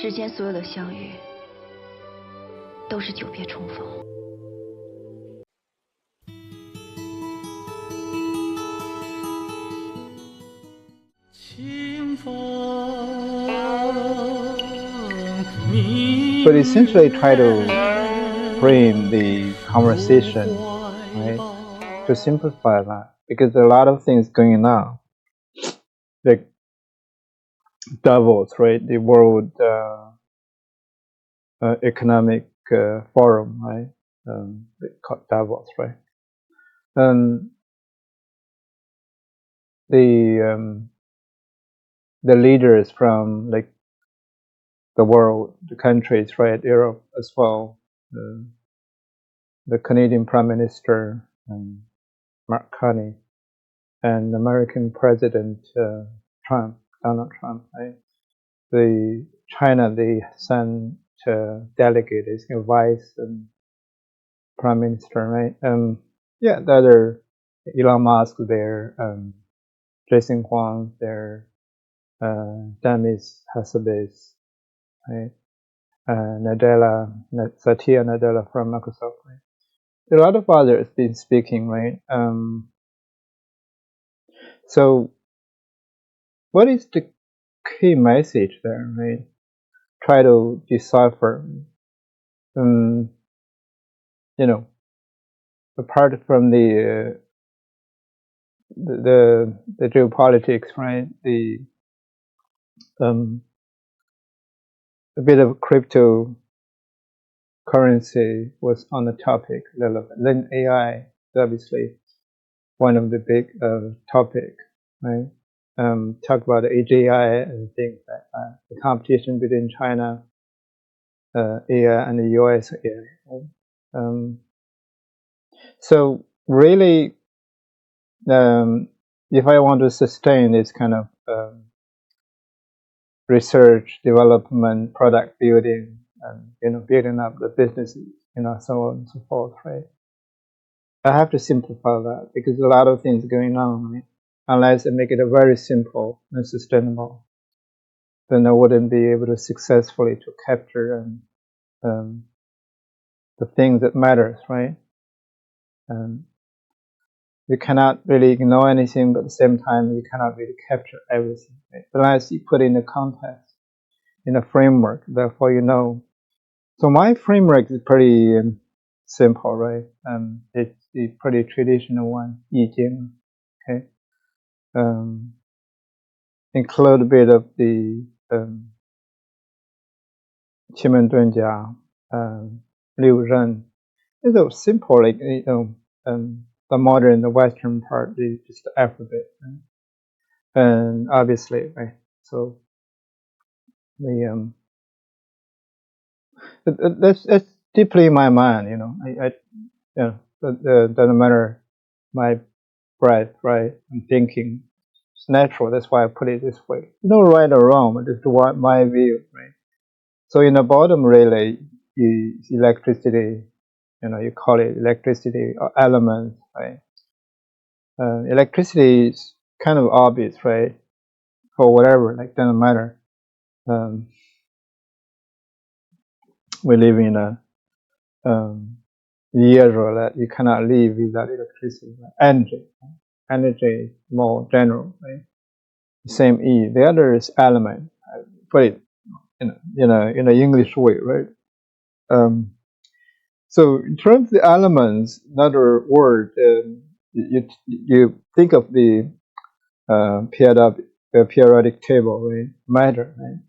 世间所有的相遇，都是久别重逢。But essentially try to frame the conversation, right, to simplify that, because there are a lot of things going on, like Davos, right, the World Economic Forum, right, called Davos, right, the leaders from like the world, the countries, right, Europe as well, the Canadian Prime Minister, Mark Carney, and American President Donald Trump, right? The China, they sent delegates, vice prime minister, right? Yeah, the other Elon Musk there, Jason Huang there, Demis, right? Satya Nadella from Microsoft, right? There are a lot of others been speaking, right? So what is the key message there, right? Try to decipher, apart from the geopolitics, right? A bit of cryptocurrency was on the topic relevant. Then AI is obviously one of the big topic, right? Talk about the AGI and things like that. The competition between China AI and the US AI. Right? So really, if I want to sustain this kind of research, development, product building, and building up the businesses, so on and so forth, right? I have to simplify that because a lot of things going on, right? Unless I make it very simple and sustainable, then I wouldn't be able to successfully to capture the thing that matters, right? You cannot really ignore anything, but at the same time, you cannot really capture everything, right? Unless you put in a context, in a framework, therefore So my framework is pretty simple, right? It's the pretty traditional one, 易经, okay? Include a bit of the 奇门遁甲, 六壬. It's a simple, like, the modern, the Western part is just the alphabet, right? And obviously, right? So that's deeply in my mind, it doesn't matter my breath, right? I'm thinking it's natural. That's why I put it this way. No right or wrong, but just my view, right? So in the bottom, really, is electricity. You call it electricity or elements, right? Electricity is kind of obvious, right? For whatever, like, doesn't matter. We live in a era that you cannot live without electricity. Energy, energy is more general, right? Same E. The other is element. I put it in an English way, right? So in terms of the elements, another word, you think of the periodic table, right? Matter, right?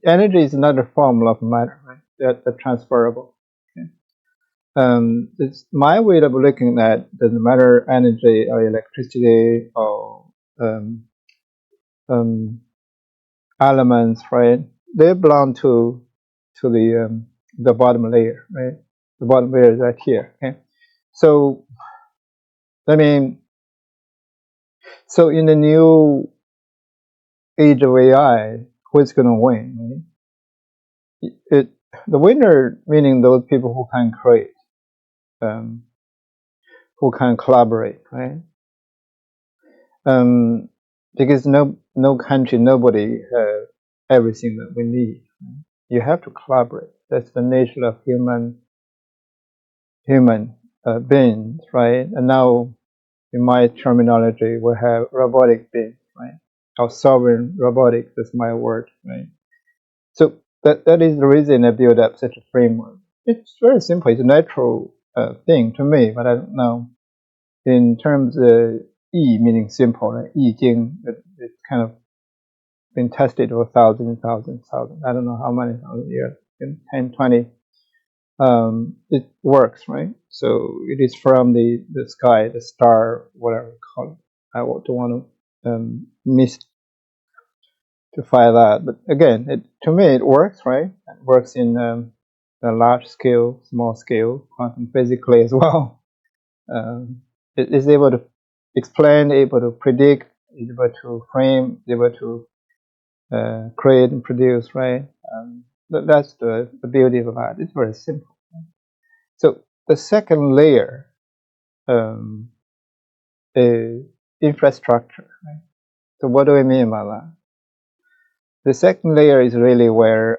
Energy is another form of matter, right? That's transferable. Okay? It's my way of looking at doesn't matter energy or electricity or elements, right? They belong to the bottom layer, right? The bottom layer is right here. Okay, so so in the new age of AI, who's going to win? Right? The winner meaning those people who can create, who can collaborate, right? Because no country, nobody everything that we need. You have to collaborate. That's the nature of human beings, right? And now, in my terminology, we have robotic beings, right? Or sovereign robotics is my word, right? So that is the reason I built up such a framework. It's very simple. It's a natural thing to me, but I don't know. In terms of yi meaning simple, right? Yi Jing, it's kind of been tested for thousands. I don't know how many thousand years, 10, 20. It works, right? So it is from the sky, the star, whatever you call it. I don't want to mystify that, but again, to me it works, right? It works in a large scale, small scale, quantum physically as well. It is able to explain, able to predict, able to frame, able to create and produce, right? That's the beauty of that. It's very simple. So the second layer is infrastructure. Right? So what do we mean by that? The second layer is really where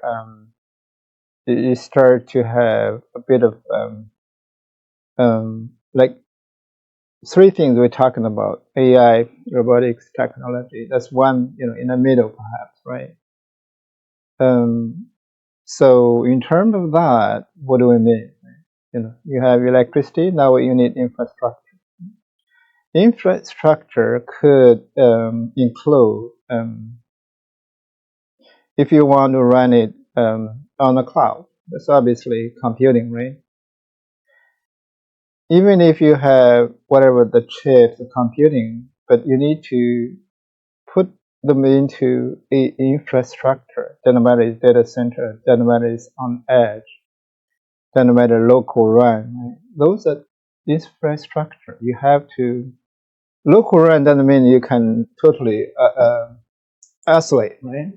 you start to have a bit of like three things we're talking about: AI, robotics, technology. That's one, in the middle, perhaps, right? So in terms of that, what do we mean? You have electricity. Now you need infrastructure. Infrastructure could include, if you want to run it on the cloud, that's obviously computing, right? Even if you have whatever the chips, the computing, but you need to put them into an infrastructure. Doesn't matter it's data center, doesn't matter it's on edge, doesn't matter local run. Right? Those are infrastructure. You have to. Local run doesn't mean you can totally isolate, right?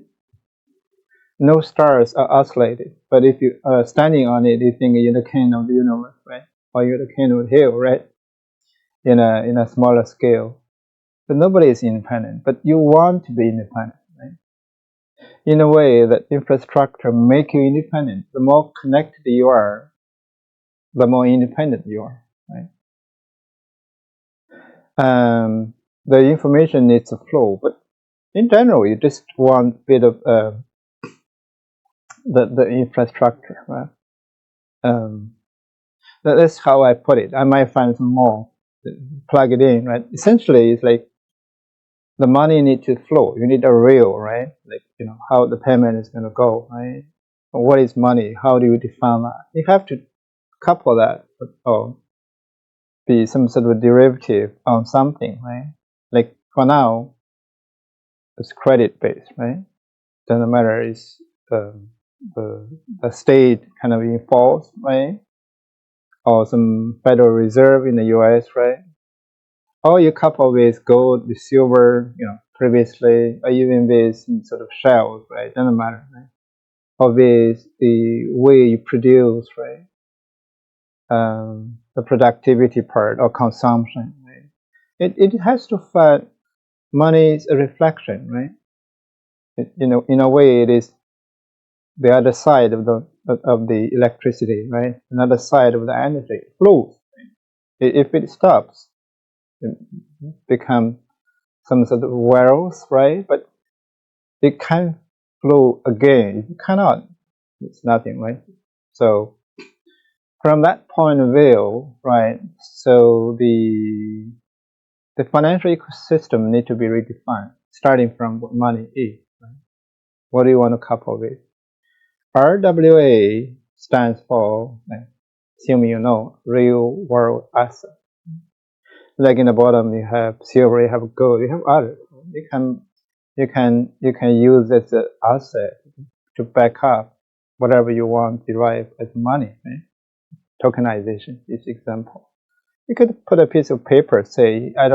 No stars are isolated, but if you are standing on it, you think you're the king of the universe, right? Or you're the king of the hill, right? In a smaller scale. But nobody is independent, but you want to be independent, right? In a way that infrastructure make you independent. The more connected you are, the more independent you are, right? The information needs to flow, but in general, you just want a bit of the infrastructure, right? That's how I put it. I might find some more, plug it in, right? Essentially, it's like the money needs to flow. You need a rail, right? Like, how the payment is going to go, right? What is money? How do you define that? You have to couple that or be some sort of derivative on something, right? Like for now, it's credit based, right? Doesn't matter, it's the state kind of enforced, right? Or some Federal Reserve in the US, right? Or you couple with gold, with silver, previously, or even with some sort of shells, right? Doesn't matter, right? Or with the way you produce, right? The productivity part or consumption, right? It has to fit. Money is a reflection, right? In a way, it is the other side of the electricity, right? Another side of the energy. It flows. If it stops, it becomes some sort of wells, right? But it can flow again. If you cannot, it's nothing, right? So from that point of view, right? So the financial ecosystem need to be redefined, starting from what money is. Right? What do you want to couple with? RWA stands for, assuming you know, real world asset. Like in the bottom, you have silver, you have gold, you have others. You can use as an asset to back up whatever you want derive as money. Right? Tokenization is example. You could put a piece of paper, say, I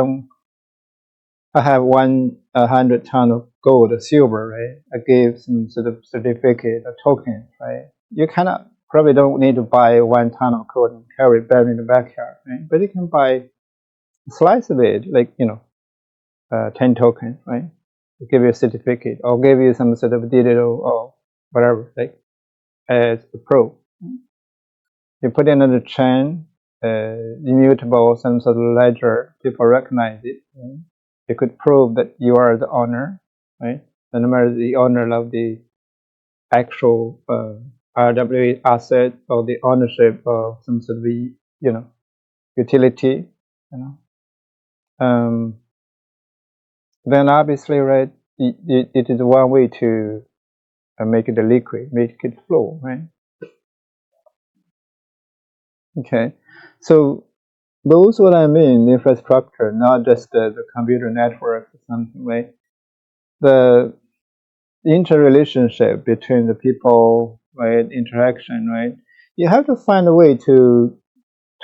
have 100 ton of gold or silver, right? I gave some sort of certificate or token, right? You probably don't need to buy 1 ton of gold and carry it back in the backyard, right? But you can buy a slice of it, like, 10 tokens, right? give you a certificate or give you some sort of digital or whatever, like as a proof. You put in another chain, immutable, some sort of ledger, people recognize it. Right? You could prove that you are the owner, right? And no matter the owner of the actual RWA asset or the ownership of some sort of utility, then obviously, right, it is one way to make it a liquid, make it flow, right? Okay, so those what I mean, infrastructure, not just the computer network or something, right? The interrelationship between the people, right? Interaction, right? You have to find a way to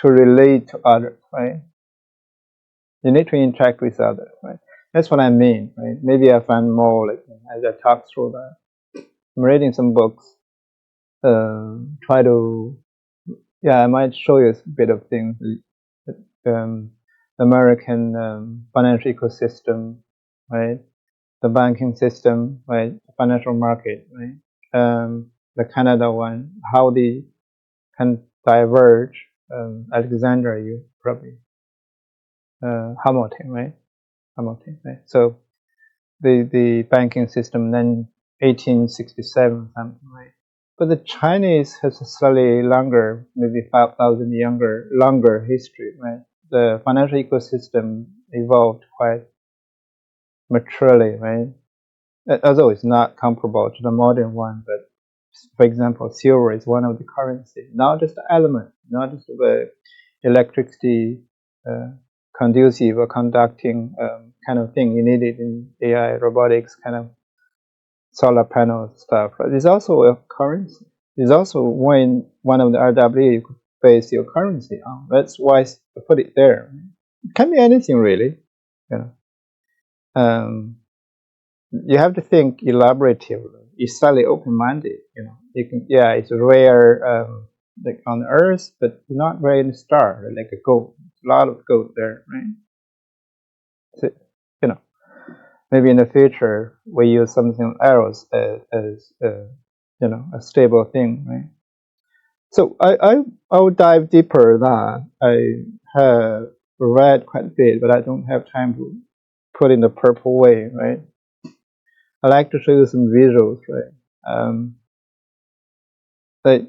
relate to others, right? You need to interact with others, right? That's what I mean, right? Maybe I find more like as I talk through that. I'm reading some books. Try to, I might show you a bit of things. The American financial ecosystem, right? The banking system, right? The financial market, right? The Canada one, how they can diverge. Alexander, you probably Hamilton, right? Hamilton, right? So the banking system then 1867 something, right? But the Chinese has a slightly longer, maybe 5,000 longer history, right? The financial ecosystem evolved quite maturely, right? Although it's not comparable to the modern one, but for example, silver is one of the currency, not just the element, not just the electricity conducive or conducting kind of thing you needed in AI, robotics, kind of solar panel stuff. Right? It's also a currency. It's also one of the RWA you could base your currency on. That's why I put it there. It can be anything really. You have to think elaboratively. It's slightly open-minded. You can, it's rare like on the Earth, but not rare in the star, like a gold. A lot of gold there, right? So, maybe in the future we use something else as a stable thing, right? So I will dive deeper that. I have read quite a bit, but I don't have time to put in the purple way, right? I like to show you some visuals, right? That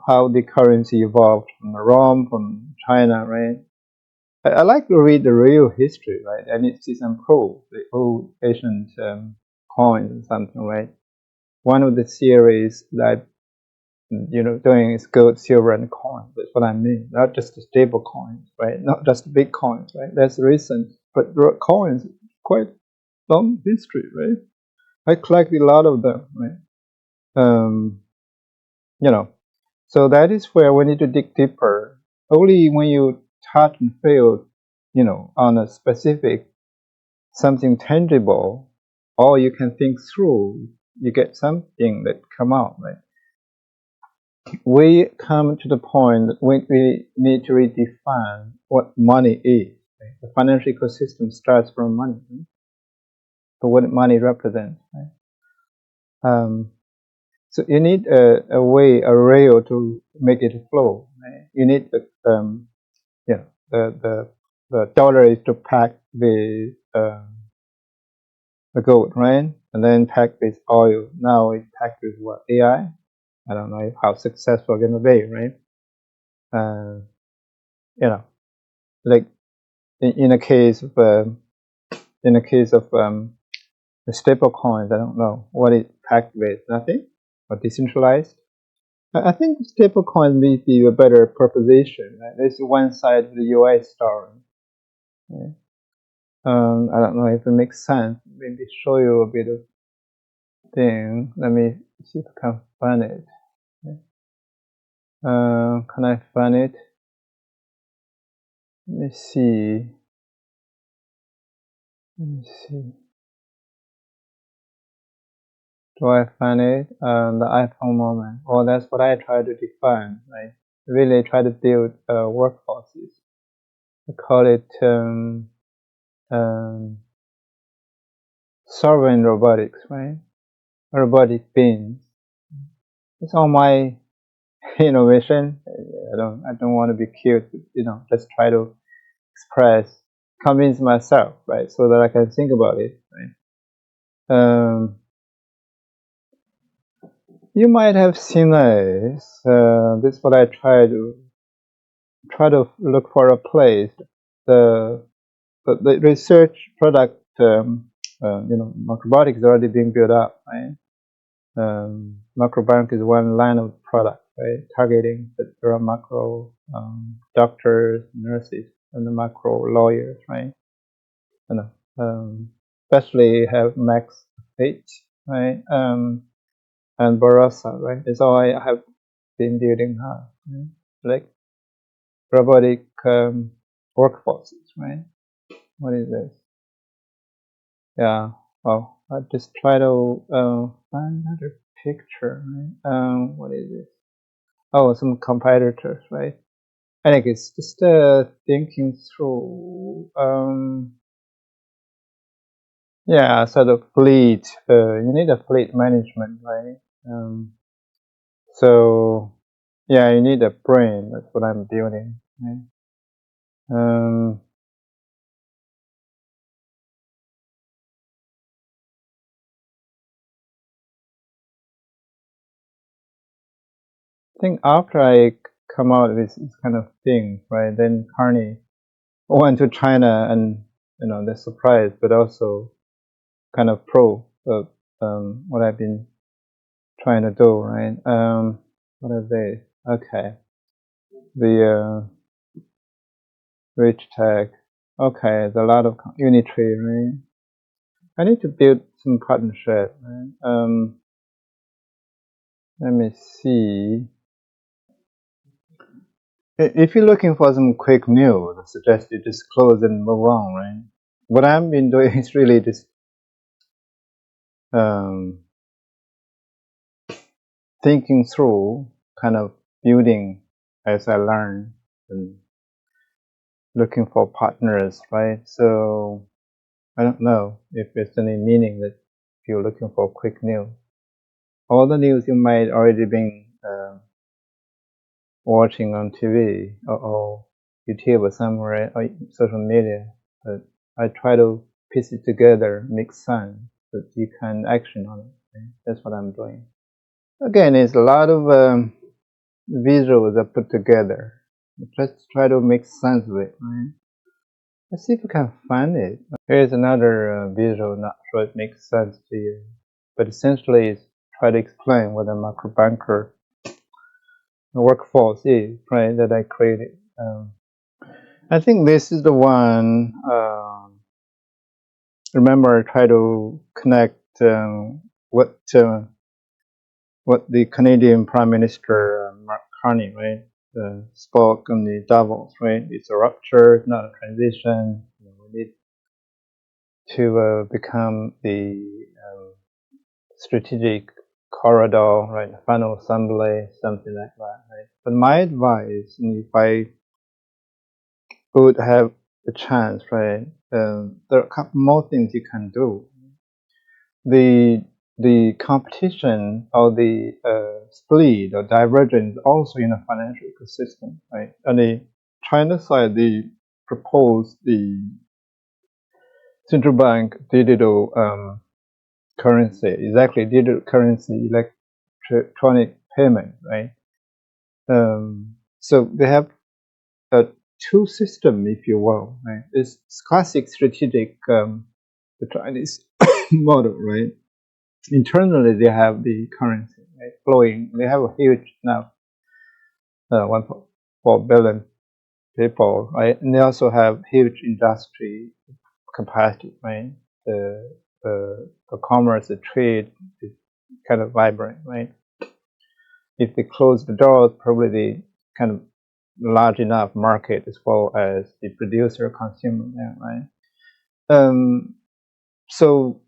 how the currency evolved from Rome, from China, right? I like to read the real history, right? And it see some proof, the old ancient coins and something, right? One of the series that doing is gold, silver, and coin. That's what I mean. Not just the stable coins, right? Not just the big coins, right? That's recent, but coins quite long history, right? I collected a lot of them, right? So that is where we need to dig deeper. Only when you touch and feel, on a specific something tangible, or you can think through, you get something that come out, right? We come to the point that we need to redefine what money is. Right? The financial ecosystem starts from money, right? So what money represents, right? So you need a way, a rail to make it flow. Right? You need the dollar is to pack the gold, right? And then pack with oil. Now it's packed with what? AI? I don't know how successful it's gonna be, right? Like in a case of the stable coins, I don't know what it packed with. Nothing or decentralized. I think stable coins may be a better proposition. Right? There's one side of the US story. Right? I don't know if it makes sense. Maybe show you a bit of thing. Let me see if I can find it. Can I find it? Let me see. Do I find it? The iPhone moment. Well, that's what I try to define. Right? Really try to build workforces. I call it sovereign robotics, right? Robotic beings. It's all my innovation. I don't want to be cute, just try to convince myself, right, so that I can think about it, right? You might have seen this. This is what I try to look for a place. The research product, Maicrobotix is already being built up, right? MaicroBanker is one line of product, right? Targeting, but there are macro doctors, nurses, and the macro lawyers, right? Especially have Max 8, right? And Barossa, right? It's all I have been building now, right? Like robotic workforces, right? What is this? Yeah. Well, I just try to find another picture, right? What is this? Oh, some competitors, right? I think it's just thinking through. Yeah, so the fleet. You need a fleet management, right? So yeah, you need a brain. That's what I'm building, right? I think after I come out with this kind of thing, right, then Carney went to China, and they're surprised, but also kind of pro of what I've been trying to do, right? What are they? Okay, the rich tech. Okay, there's a lot of Unitree, right? I need to build some partnership, right? Let me see. If you're looking for some quick news, I suggest you just close and move on, right? What I've been doing is really just thinking through, kind of building as I learn and looking for partners, right? So I don't know if there's any meaning that you're looking for quick news. All the news you might already been watching on TV or YouTube or somewhere or social media, but I try to piece it together, make sense that you can action on it. Right? That's what I'm doing. Again, it's a lot of visuals are put together. Let's try to make sense of it. Right? Let's see if we can find it. Here's another visual. Not sure it makes sense to you, but essentially it's try to explain what a MaicroBanker workforce is, right, that I created. I think this is the one. Remember, I try to connect what the Canadian Prime Minister Mark Carney, right, spoke on the Davos, right? It's a rupture, not a transition. We need to become the strategic corridor, right? Final assembly, something like that, right? But my advice, and if I would have a chance, right? There are a couple more things you can do. The competition or the split or divergence also in the financial ecosystem, right? On the China side, they proposed the central bank digital currency, exactly digital currency, electronic payment, right? So they have a two system, if you will, right? It's classic strategic, the Chinese model, right? Internally, they have the currency, right, flowing. They have a huge now, 1.4 billion people, right? And they also have huge industry capacity, right? The commerce, the trade is kind of vibrant, right? If they close the doors, probably the kind of large enough market as well as the producer consumer, right? So,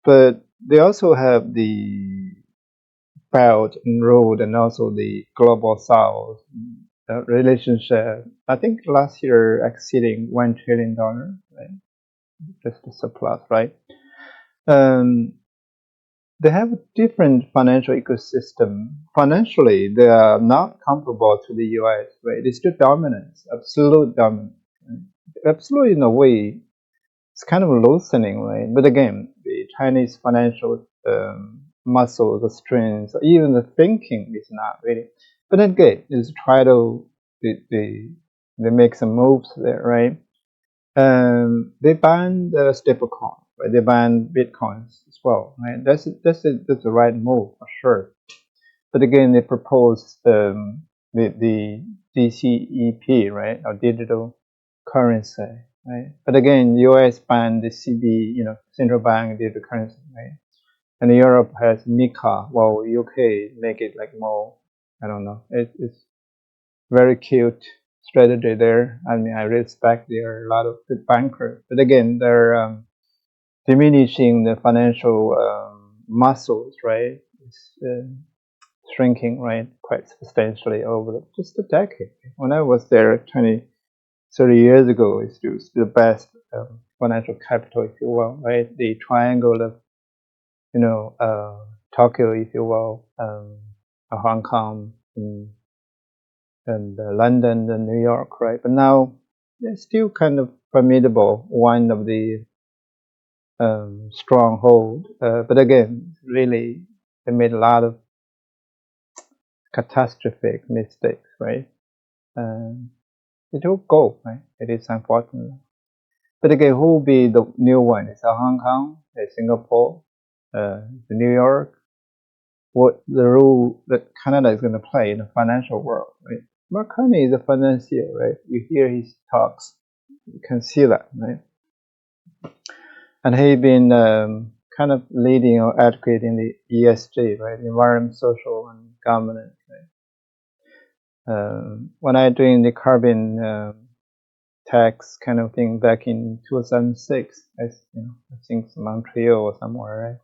but they also have the Belt and Road and also the Global South relationship. I think last year exceeding $1 trillion, right? Just the surplus, right? They have a different financial ecosystem. Financially, they are not comparable to the US, right? It's still dominance, absolute dominance. Right? Absolute in a way, it's kind of loosening, right? But again, the Chinese financial muscle, the strength, even the thinking is not really. But then again, is try to they make some moves there, right? They banned the stablecoin, right? They banned bitcoins as well, right? That's the right move for sure. But again, they proposed the DCEP, right, or digital currency, right? But again, US banned the CB, central bank digital currency, right? And Europe has MiCA, while UK make it like more, I don't know. It's very cute strategy there. I mean, I respect there are a lot of good bankers, but again, they're diminishing the financial muscles, right? It's shrinking, right, quite substantially over just a decade. When I was there 20, 30 years ago, it's still the best financial capital, if you will, right? The triangle of, Tokyo, if you will, Hong Kong, and London and New York, right? But now they're still kind of formidable, one of the stronghold. But again, really, they made a lot of catastrophic mistakes, right? It will go, right? It is unfortunate. But again, who will be the new one? Is it Hong Kong? Is it Singapore? New York? What the role that Canada is going to play in the financial world, right? Mark Carney is a financier, right? You hear his talks, you can see that, right? And he's been kind of leading or advocating the ESG, right? Environment, social, and governance, right? When I doing the carbon tax kind of thing back in 2006, I think it's Montreal or somewhere, right?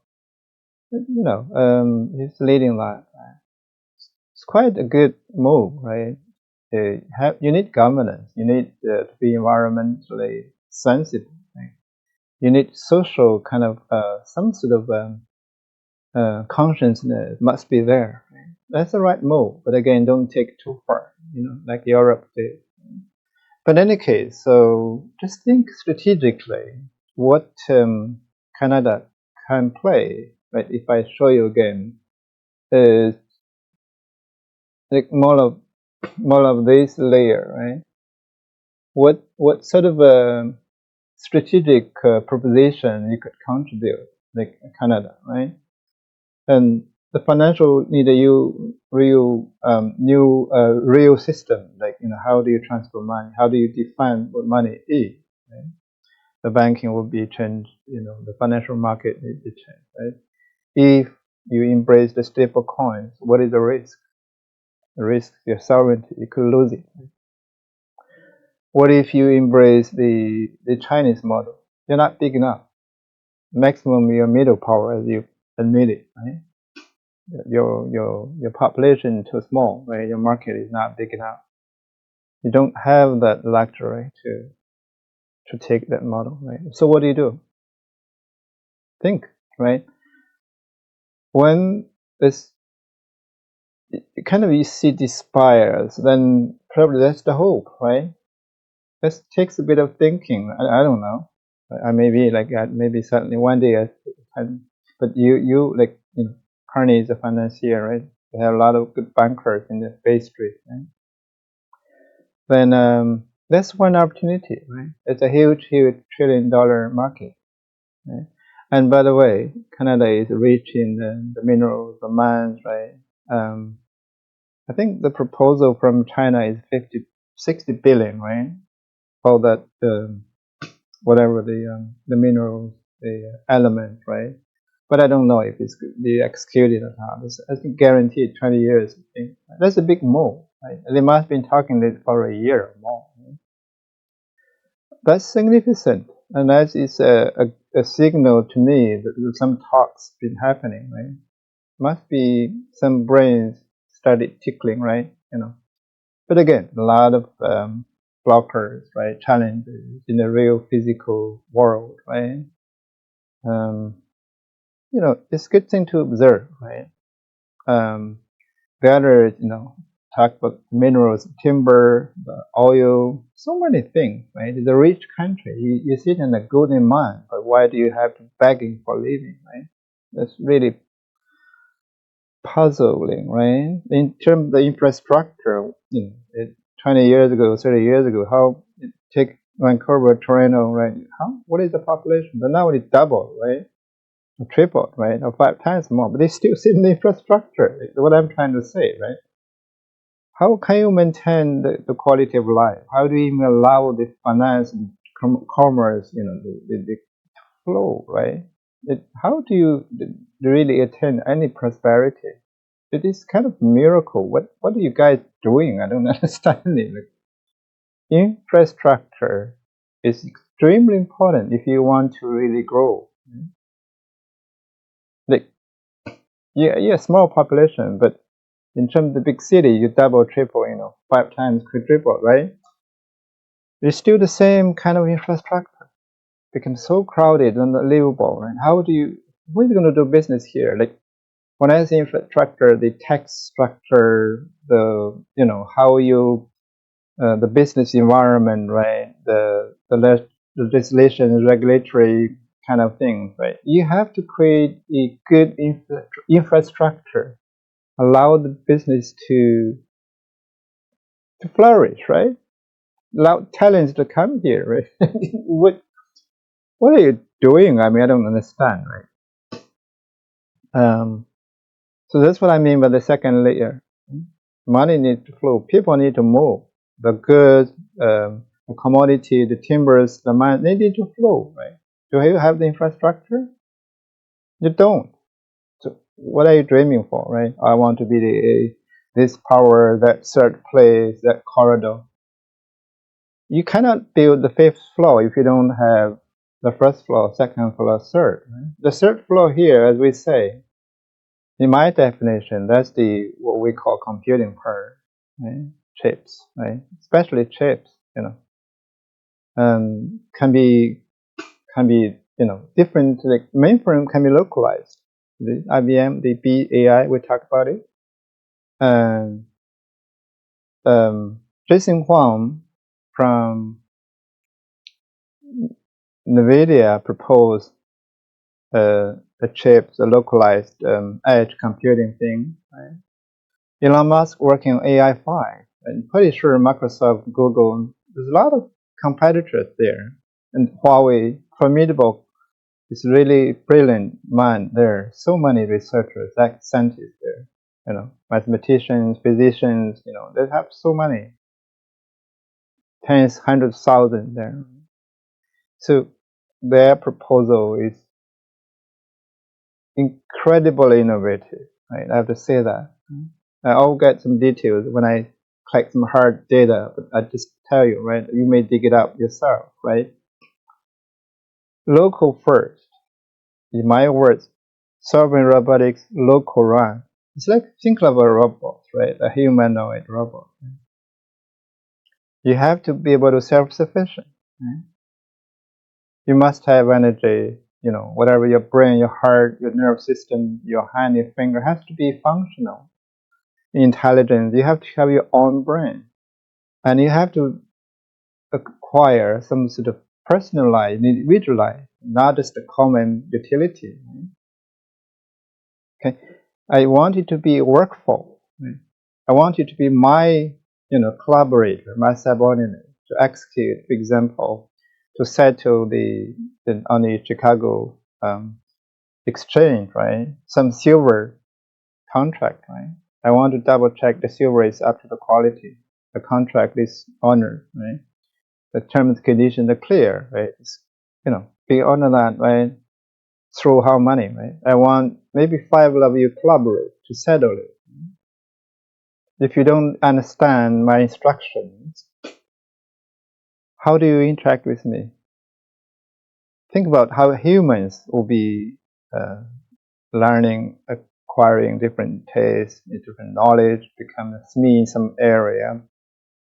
But, he's leading that. Right? It's quite a good move, right? You need governance. You need to be environmentally sensitive. Right? You need social kind of some sort of consciousness must be there. Right? That's the right move. But again, don't take it too far. Like Europe did. But in any case, so just think strategically what Canada can play. Right? If I show you again, is like more of this layer, right? What sort of a strategic proposition you could contribute, like Canada, right? And the financial need a new real system, like how do you transfer money? How do you define what money is? Right? The banking will be changed. The financial market needs to change, right? If you embrace the stable coins, what is the risk? The risk your sovereignty, you could lose it. What if you embrace the Chinese model? You're not big enough. Maximum your middle power, as you admit it, right? Your population too small, right? Your market is not big enough. You don't have that luxury to take that model, right? So what do? Think, right? When this kind of you see despairs, then probably that's the hope, right? This takes a bit of thinking. I don't know. I may be like that. Maybe suddenly one day but you like Carney is a financier, right? They have a lot of good bankers in the Bay Street, right? Then that's one opportunity, right? It's a huge $1 trillion market, right? And by the way, Canada is rich in the minerals, the mines, right? I think the proposal from China is 60 billion, right? All that whatever the minerals, the element, right? But I don't know if it's be executed or not. I think guaranteed 20 years. I think that's a big move, right? They must have been talking this for a year or more. Right? That's significant, and that is a signal to me that some talks been happening, right? Must be some brains started tickling, right? But again, a lot of blockers, right? Challenges in the real physical world, right? it's a good thing to observe, right? The other, talk about minerals, timber, the oil, so many things, right? It's a rich country. You sit in a golden mine, but why do you have to begging for living, right? That's really puzzling, right? In terms of the infrastructure, 20 years ago, 30 years ago, how it take Vancouver, Toronto, right? What is the population? But now it's double, right? Or tripled, right? Or 5 times more, but they still sit in the infrastructure. That's what I'm trying to say, right? How can you maintain the quality of life? How do you even allow the finance and commerce, the flow, right? How do you really attain any prosperity? It is kind of a miracle. What are you guys doing? I don't understand it. Infrastructure is extremely important if you want to really grow. Yeah, small population, but in terms of the big city, you double, triple, 5 times, quadruple, right? It's still the same kind of infrastructure. Becomes so crowded and unlivable, right? Who's going to do business here? Like, when I say infrastructure, the tax structure, how you, the business environment, right? The legislation, regulatory kind of things, right? You have to create a good infrastructure, allow the business to flourish, right? Allow talents to come here, right? What are you doing? I mean, I don't understand, right? So that's what I mean by the second layer. Money needs to flow. People need to move. The goods, the commodity, the timbers, the mine, they need to flow, right? Do you have the infrastructure? You don't. So what are you dreaming for, right? I want to be this power, that third place, that corridor. You cannot build the 5th floor if you don't have the 1st floor, 2nd floor, 3rd. Right? The 3rd floor here, as we say, in my definition, that's what we call computing power, right? Chips, right? Especially chips, can be different. Like mainframe can be localized. The IBM, the BAI, we talked about it. And Jason Huang from NVIDIA proposed a chip, the localized edge computing thing. Right? Elon Musk working on AI5. I'm pretty sure Microsoft, Google, there's a lot of competitors there. And Huawei, formidable, is really brilliant mind there. So many researchers, like scientists there, mathematicians, physicians, they have so many, tens, hundreds, thousands there. So their proposal is incredibly innovative, right? I have to say that. I'll get some details when I collect some hard data, but I just tell you, right? You may dig it up yourself, right? Local first, in my words, sovereign robotics, local run. It's like, think of a robot, right? A humanoid robot. You have to be able to self-sufficient. Right? You must have energy, whatever your brain, your heart, your nerve system, your hand, your finger has to be functional. Intelligence, you have to have your own brain. And you have to acquire some sort of personalized, individualized, not just a common utility. Okay, I want it to be workful. I want it to be my, collaborator, my subordinate to execute, for example, to settle on the Chicago exchange, right? Some silver contract, right? I want to double check the silver is up to the quality. The contract is honored, right? The terms and conditions are clear, right? It's, beyond that, right? Through how money, right? I want maybe 5 of you collaborate to settle it. If you don't understand my instructions, how do you interact with me? Think about how humans will be learning, acquiring different tastes, different knowledge, become a SME in some area.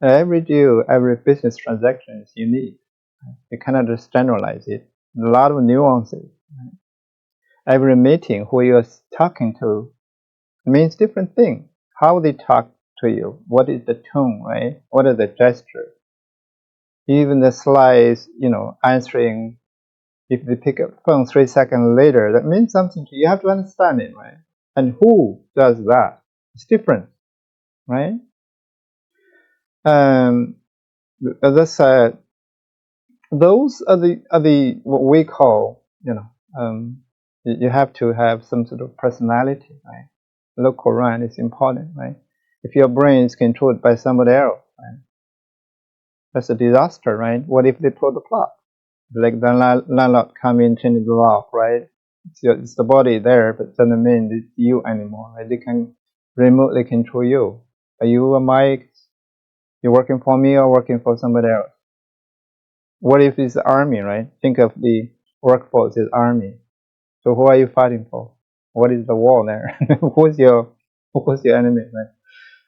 Every deal, every business transaction is unique. You cannot just generalize it. A lot of nuances. every meeting who you're talking to means different things. How they talk to you, what is the tone, right? What are the gestures? Even the slides, answering, if they pick up the phone 3 seconds later, that means something to you. You have to understand it, right? And who does that? It's different, right? As I said, those are the what we call, you have to have some sort of personality, right? Local run is important, right? If your brain is controlled by somebody else, right? That's a disaster, right? What if they pull the plug? Like the landlord come in, change the lock, right? It's the body there, but doesn't mean it's you anymore, right? They can remotely control you. Are you a Mike? You working for me or working for somebody else? What if it's the army, right? Think of the workforce as army. So who are you fighting for? What is the war there? who's your enemy, right?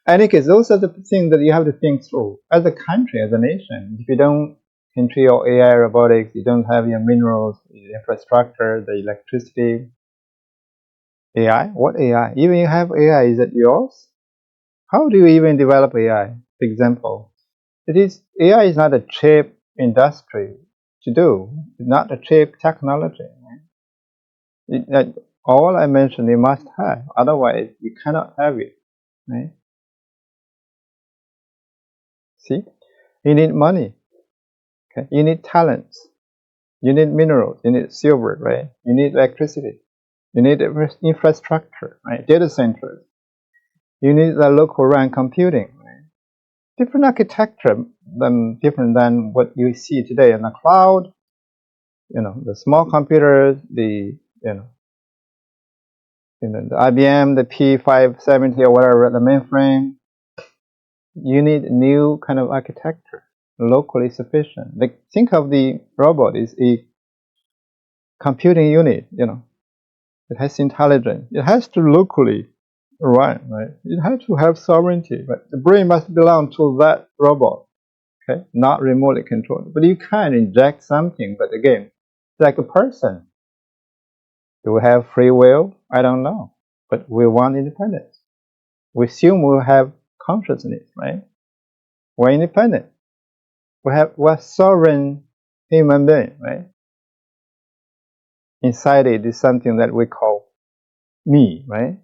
Any case, those are the things that you have to think through. As a country, as a nation, if you don't control your AI robotics, you don't have your minerals, your infrastructure, the electricity, AI? What AI? Even you have AI, is it yours? How do you even develop AI? For example, AI is not a cheap industry to do. It's not a cheap technology. Right? All I mentioned, you must have. Otherwise, you cannot have it. Right? See? You need money. Okay? You need talents. You need minerals. You need silver, right? You need electricity. You need infrastructure, right? Data centers. You need the local RAN computing, right? Different architecture different than what you see today in the cloud. The small computers, the IBM, the P570 or whatever, the mainframe. You need new kind of architecture, locally sufficient. Like, think of the robot as a computing unit. It has intelligence. It has to locally run, right? It has to have sovereignty, right? The brain must belong to that robot, okay? Not remotely controlled. But you can inject something, but again, it's like a person. Do we have free will? I don't know. But we want independence. We assume we'll have consciousness, right? We're independent. We're sovereign human being, right? Inside it is something that we call me, right?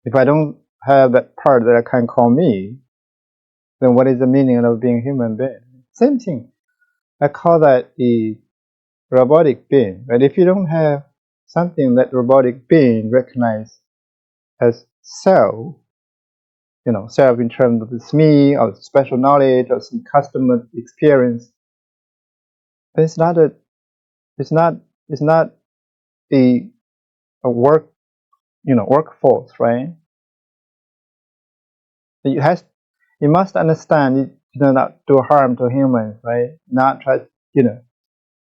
If I don't have that part that I can call me, then what is the meaning of being a human being? Same thing. I call that a robotic being, right? If you don't have something that robotic being recognize as self, self in terms of it's me or special knowledge or some customer experience, then it's not a workforce, right? You must understand you not do harm to humans, right? Not try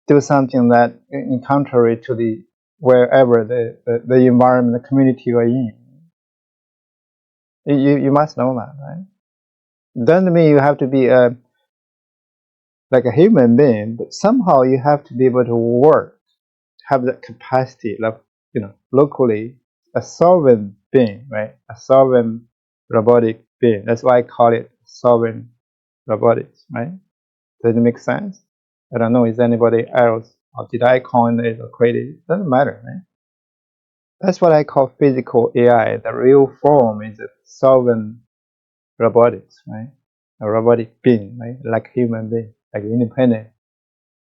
do something that in contrary to the wherever the environment, the community you're in. You must know that, right? Doesn't mean you have to be like a human being, but somehow you have to be able to work, have that capacity of locally a sovereign being, right? A sovereign robotic being. That's why I call it sovereign robotics, right? Does it make sense? I don't know, is anybody else, or did I coin it or create it? Doesn't matter, right? That's what I call physical AI. The real form is a sovereign robotics, right? A robotic being, right? Like human being, like independent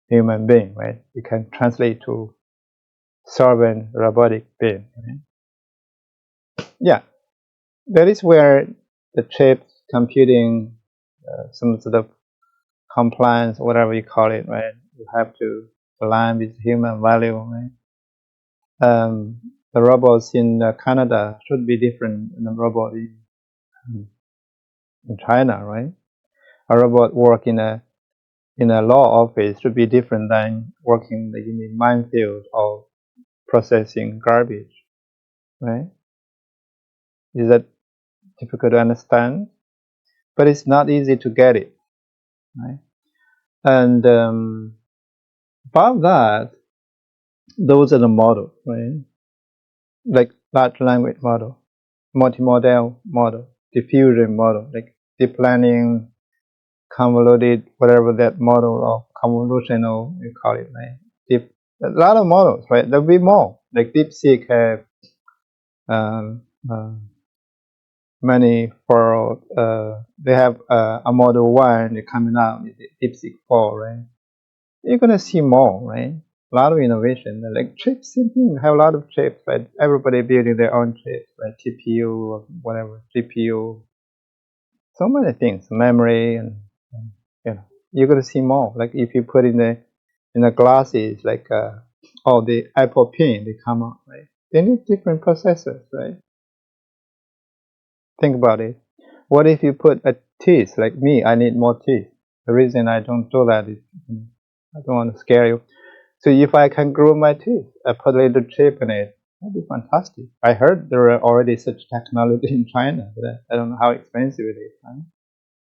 human being, right? You can translate to sovereign robotic being, right? Yeah, that is where the chip computing, some sort of compliance, whatever you call it, right? You have to align with human value, right? The robots in Canada should be different than the robot in China, right? A robot work in a law office should be different than working in a minefield or processing garbage, right? Is that difficult to understand? But it's not easy to get it, right? And above that, those are the models, right? like large language model, multimodal model, diffusion model, like deep learning, convoluted, whatever that model or convolutional, you call it, right? Deep, a lot of models, right? There'll be more. Like DeepSeek have um, uh, many for they have a model 1 coming out, DeepSeek 4, right? You're gonna see more, right? A lot of innovation, like chips. You have a lot of chips, right? Everybody building their own chips, right? TPU or whatever, GPU, so many things, memory, and you know, you're gonna see more. Like if you put in the glasses, like all the Apple Pen, they come out, right? They need different processors, right? Think about it. What if you put a teeth, like me? I need more teeth. The reason I don't do that is I don't want to scare you. So if I can grow my teeth, I put a little chip in it, that'd be fantastic. I heard there are already such technology in China, but I don't know how expensive it is. Right?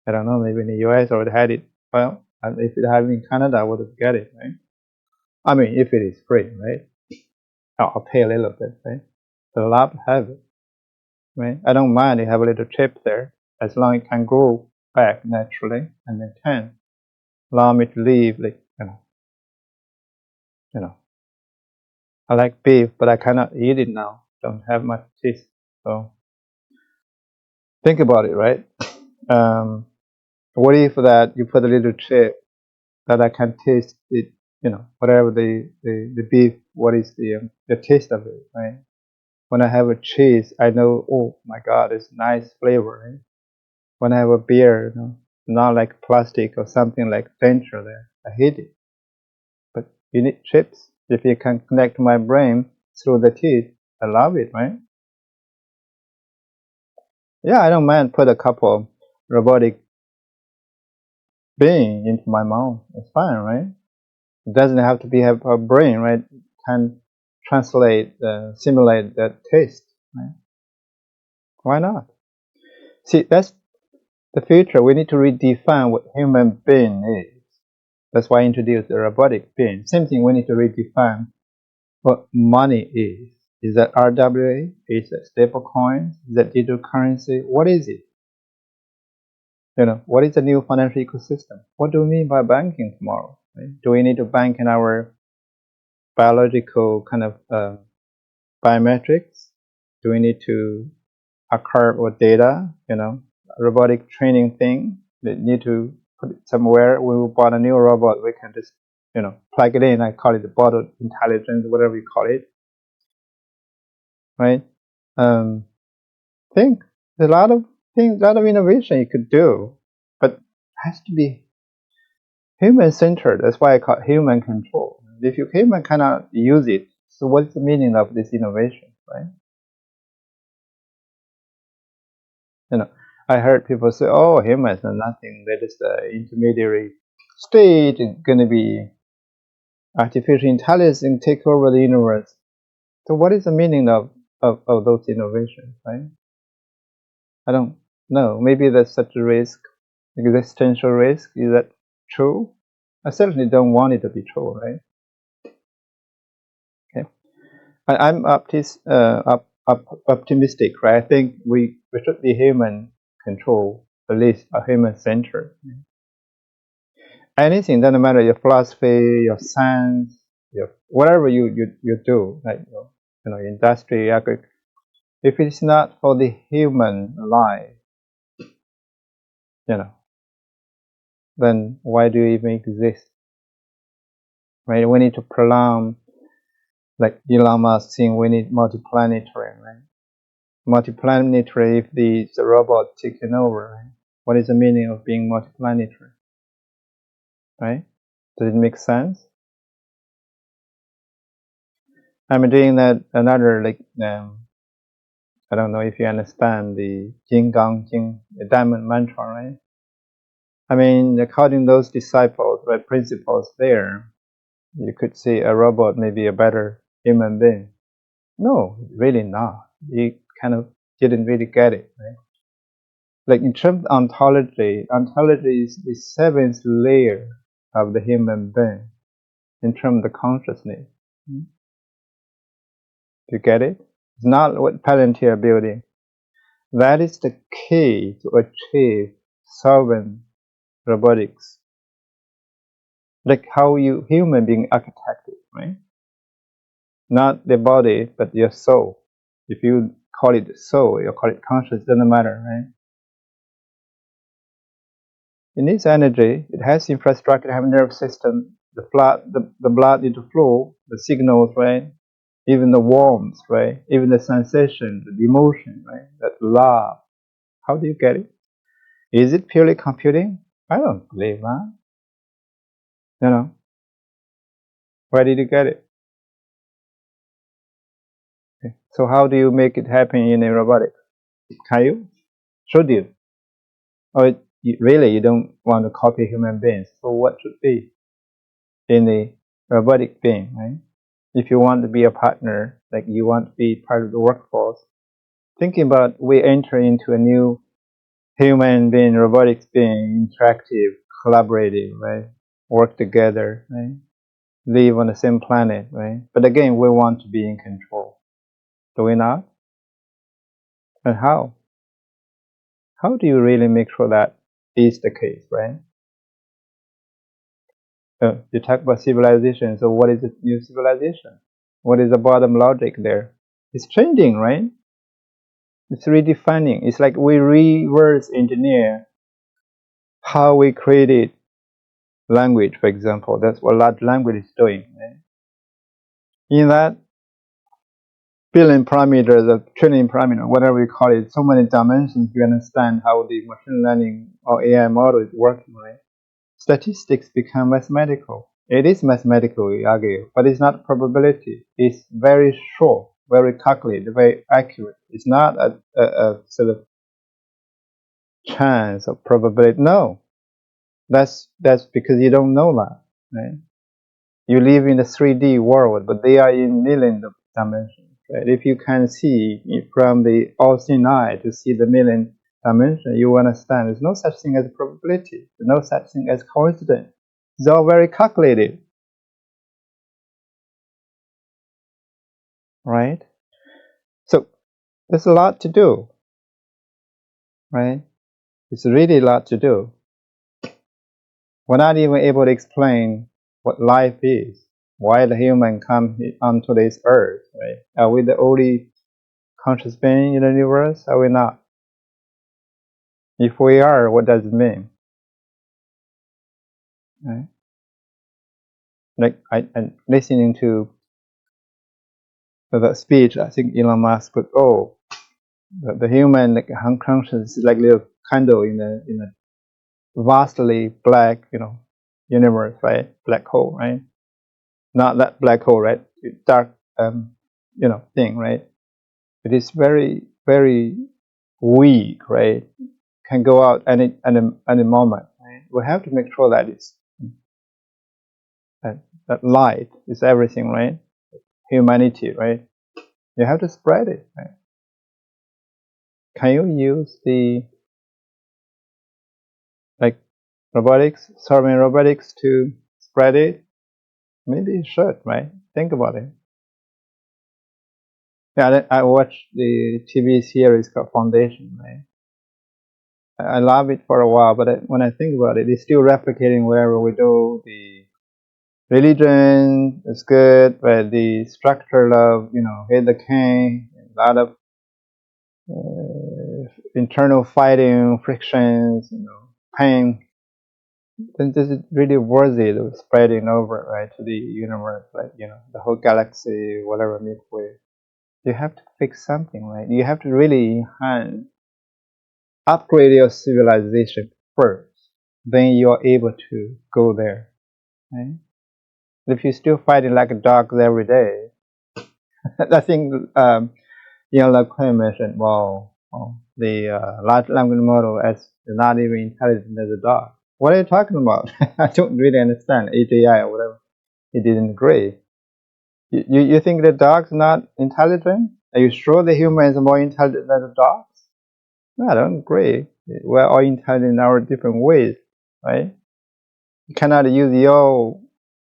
I don't know, maybe in the US already had it. Well, if it had in Canada, I would have get it, right? I mean, if it is free, right? I'll pay a little bit, right? The lab have it, right? I don't mind you have a little chip there, as long as it can grow back naturally and then can allow me to live, like, you know. I like beef, but I cannot eat it now. Don't have much teeth. So think about it, right? What if that you put a little chip that I can taste it, whatever the beef, what is the taste of it, right? When I have a cheese, I know, oh my God, it's nice flavor, right? When I have a beer, not like plastic or something like denture there, I hate it. But you need chips. If you can connect my brain through the teeth, I love it, right? Yeah, I don't mind put a couple robotic being into my mouth. It's fine, right? It doesn't have to have a brain, right? It can translate, simulate that taste, right? Why not? See, that's the future. We need to redefine what human being is. That's why I introduced the robotic being. Same thing, we need to redefine what money is. Is that RWA? Is that stablecoin? Is that digital currency? What is it? What is the new financial ecosystem? What do we mean by banking tomorrow? Right? Do we need to bank in our biological kind of biometrics? Do we need to acquire what data? Robotic training thing. They need to put it somewhere. When we bought a new robot, we can just plug it in. I call it the bottle intelligence, whatever you call it, right? Think there's a lot of things, a lot of innovation you could do, but it has to be human-centered. That's why I call it human control. If you human cannot use it, so what's the meaning of this innovation, right? I heard people say, "Oh, humans are nothing. They're just an intermediary state. It's going to be artificial intelligence and take over the universe." So, what is the meaning of those innovations, right? I don't know. Maybe there's such a risk, existential risk. Is that true? I certainly don't want it to be true, right? Okay, I'm optimistic, right? I think we should be human control, at least a human centered. Anything, doesn't matter your philosophy, your science, your whatever you do, like industry, agriculture. If it's not for the human life, then why do you even exist? Right? We need to prolong, like Elon Musk saying, we need multiplanetary, right? Multiplanetary, if the robot taking over, right? What is the meaning of being multiplanetary? Right? Does it make sense? I'm doing that another, like, I don't know if you understand the Jing Gang Jing, the diamond mantra, right? I mean, according to those disciples, right, principles there, you could say a robot may be a better human being. No, really not. You kind of didn't really get it, right? Like in terms of ontology is the seventh layer of the human being in terms of the consciousness. Do you get it? It's not what Palantir are building. That is the key to achieve sovereign robotics. Like how you human being architected, right? Not the body, but your soul. If you call it soul, you call it conscious, doesn't matter, right? It needs energy. It has infrastructure, it has a nerve system. The blood need to flow, the signals, right? Even the warmth, right? Even the sensation, the emotion, right? That love. How do you get it? Is it purely computing? I don't believe that. You know, where did you get it? Okay. So how do you make it happen in a robotics? Can you? Should you? Or really you don't want to copy human beings? So what should be in a robotic being, right? If you want to be a partner, like you want to be part of the workforce, thinking about we enter into a new human being, robotics being, interactive, collaborative, right? Work together, right? Live on the same planet, right? But again, we want to be in control. Do we not? And how? How do you really make sure that is the case, right? You talk about civilization, so what is the new civilization? What is the bottom logic there? It's changing, right? It's redefining. It's like we reverse engineer how we created language, for example. That's what large language is doing. Right? In that billion parameters, or trillion parameters, whatever we call it, so many dimensions, you understand how the machine learning or AI model is working, right? Statistics become mathematical. It is mathematical, we argue, but it's not probability. It's very sure, very calculated, very accurate. It's not a sort of chance or probability. No, that's because you don't know that. Right? You live in the 3D world, but they are in millions of dimensions. Right? If you can see from the all-seeing eye to see the million dimension, you understand there's no such thing as probability. There's no such thing as coincidence. It's all very calculated. Right? So there's a lot to do. Right? It's really a lot to do. We're not even able to explain what life is. Why the human come onto this earth, right? Are we the only conscious being in the universe? Are we not? If we are, what does it mean? Right? Like I'm listening to the speech, I think Elon Musk put, the human like conscious is like a little candle in a vastly black, universe, right? Black hole, right? Not that black hole, right? Dark, thing, right? It is very, very weak, right? Can go out any moment. Right? We have to make sure that that light is everything, right? Humanity, right? You have to spread it. Right? Can you use the robotics, sovereign robotics to spread it? Maybe you should, right? Think about it. Yeah, I watched the TV series called Foundation, right? I love it for a while, but when I think about it, it's still replicating wherever we do. The religion is good, but the structure of, hate the king, a lot of internal fighting, frictions, pain. Then this is really worthy of spreading over, right, to the universe, like, the whole galaxy, whatever Milky Way. You have to fix something, right? You have to really enhance, upgrade your civilization first. Then you're able to go there, right? If you're still fighting like dogs every day, I think like Coinbase mentioned, the large language model is not even intelligent as a dog. What are you talking about? I don't really understand AGI or whatever. He didn't agree. You think the dog's not intelligent? Are you sure the human is more intelligent than the dogs? No, I don't agree. We're all intelligent in our different ways, right? You cannot use your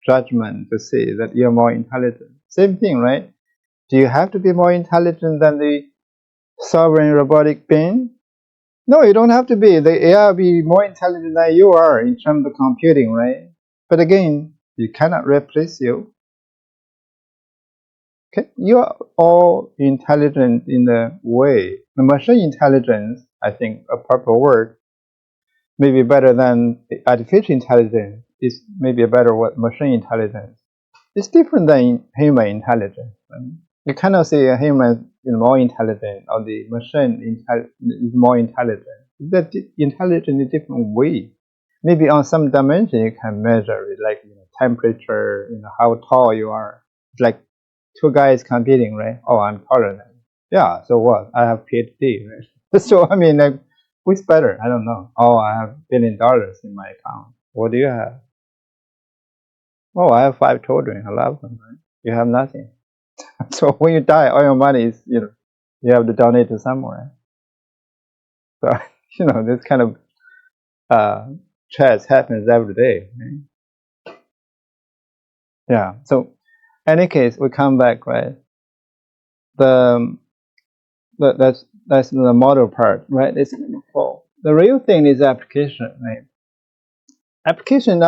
judgment to say that you're more intelligent. Same thing, right? Do you have to be more intelligent than the sovereign robotic being? No, you don't have to be. The AI will be more intelligent than you are in terms of computing, right? But again, you cannot replace you. Okay? You are all intelligent in a way. The machine intelligence, I think a proper word, may be better than artificial intelligence. Is maybe a better word, machine intelligence. It's different than human intelligence. Right? You cannot say a human is more intelligent or the machine is more intelligent. That intelligent in a different way. Maybe on some dimension you can measure it, like temperature, how tall you are. It's like two guys competing, right? Oh, I'm taller than you. Yeah, so what? I have PhD, right? So I mean, like, who's better? I don't know. Oh, I have $1 billion in my account. What do you have? Oh, I have 5 children. I love them, right? You have nothing. So when you die, all your money is, you have to donate to somewhere. So, this kind of chess happens every day. Right? Yeah. So, any case, we come back, right? That's the model part, right? It's number 4. The real thing is application, right? Application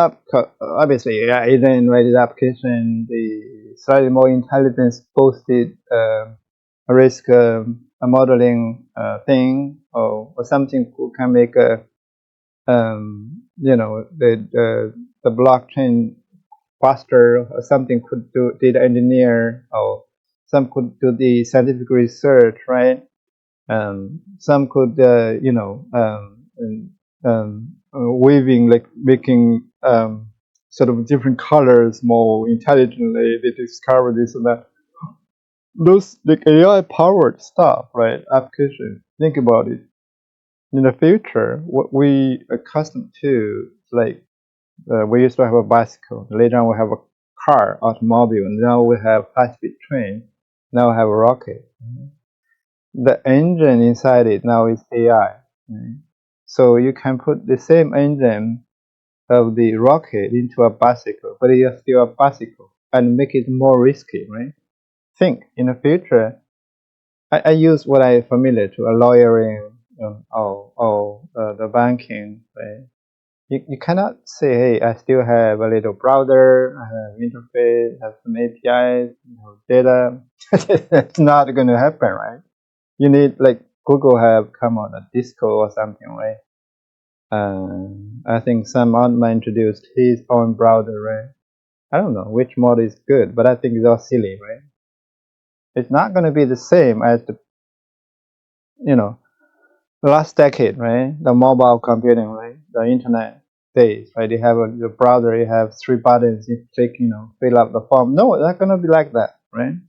obviously, yeah, Eden, right? Is application, the slightly more intelligence boosted risk a modeling thing, or something who can make a the blockchain faster, or something could do data engineer, or some could do the scientific research, right? Some could weaving, like making sort of different colors more intelligently. They discover this and that. Those like AI powered stuff, right? Application. Think about it. In the future, what we accustomed to, like we used to have a bicycle. Later on, we have a car, automobile. Now we have high-speed train. Now we have a rocket. The engine inside it now is AI. Right? So you can put the same engine of the rocket into a bicycle, but it's still a bicycle, and make it more risky, right? Think in the future. I use what I'm familiar to, a lawyering, the banking, right? You cannot say, hey, I still have a little browser, I have interface, have some APIs, data. It's not going to happen, right? You need, like Google have come on a Disco or something, right? I think Sam Altman introduced his own browser, right? I don't know which model is good, but I think it's all silly, right? It's not going to be the same as the last decade, right? The mobile computing, right? The internet days, right? You have your browser, you have 3 buttons, you click, fill up the form. No, it's not going to be like that, right?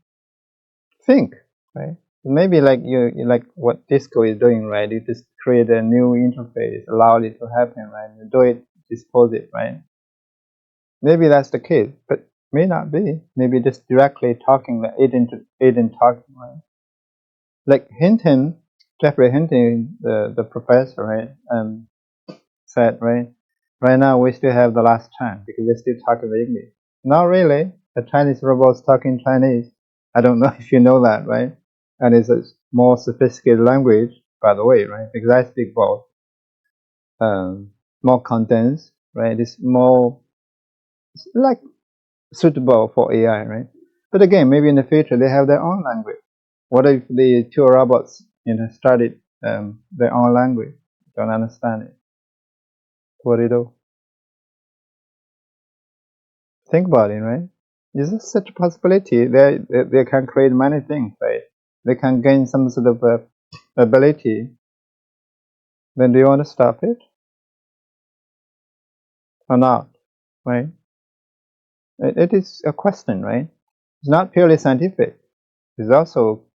Think, right? Maybe like you like what Disco is doing, right? You just create a new interface, allow it to happen, right? You do it, dispose it, right? Maybe that's the case, but may not be. Maybe just directly talking, like agent talking, right? Like Hinton, Jeffrey Hinton, the professor, right? Said, right? Right now we still have the last chance because we're still talking English. Not really. The Chinese robots talking Chinese. I don't know if you know that, right? And it's a more sophisticated language, by the way, right? Because I speak both. More condensed, right? It's more like suitable for AI, right? But again, maybe in the future they have their own language. What if the 2 robots, studied their own language? Don't understand it. What do you do? Think about it, right? Is there such a possibility? They can create many things, right? They can gain some sort of ability. Then do you want to stop it or not? Right? It is a question, right? It's not purely scientific. It's also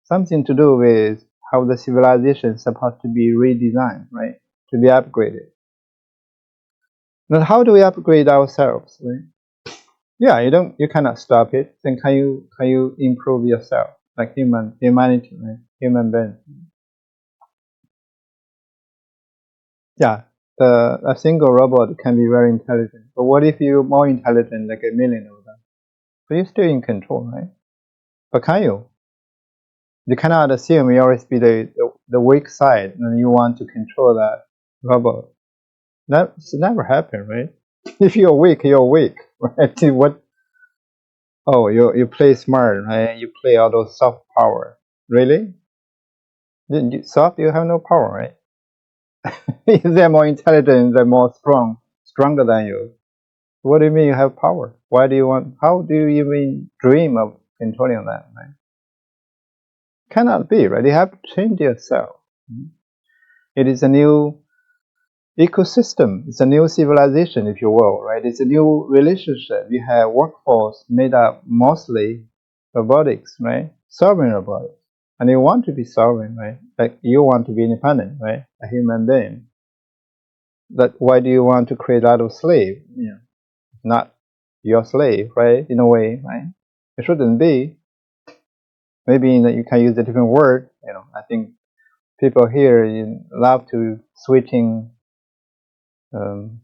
something to do with how the civilization is supposed to be redesigned, right? To be upgraded. But how do we upgrade ourselves, right? Yeah, you cannot stop it. Then can you improve yourself, like humanity, right? Human beings. Yeah, a single robot can be very intelligent. But what if you're more intelligent, like 1 million of them? So you're still in control, right? But can you? You cannot assume you always be the weak side and you want to control that robot. That's never happened, right? If you're weak, right? What? Oh, you play smart, right? You play all those soft power. Really? Soft, you have no power, right? If they're more intelligent, they're more stronger than you. What do you mean you have power? Why do you want? How do you even dream of controlling them, right? Cannot be, right? You have to change yourself. It is a new ecosystem. It's a new civilization, if you will, right? It's a new relationship. You have workforce made up mostly robotics, right? Sovereign robotics. And you want to be sovereign, right? Like you want to be independent, right? A human being. But why do you want to create a lot of slaves? You know, not your slave, right? In a way, right? It shouldn't be. Maybe you can use a different word. You know, I think people here love to switching the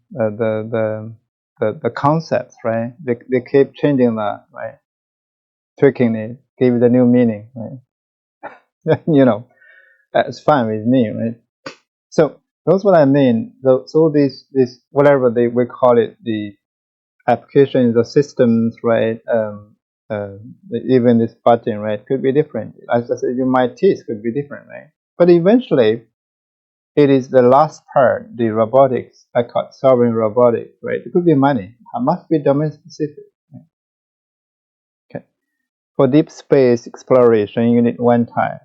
concepts, right? They keep changing that, right? Tweaking it, give it a new meaning, right? You know, that's fine with me, right? So that's what I mean. So this whatever we call it, the applications, the systems, right? Even this button, right, could be different. As I said, my teeth could be different, right? But eventually, it is the last part, the robotics, I call it sovereign robotics, right? It could be money. It must be domain specific. Right? Okay. For deep space exploration, you need one time.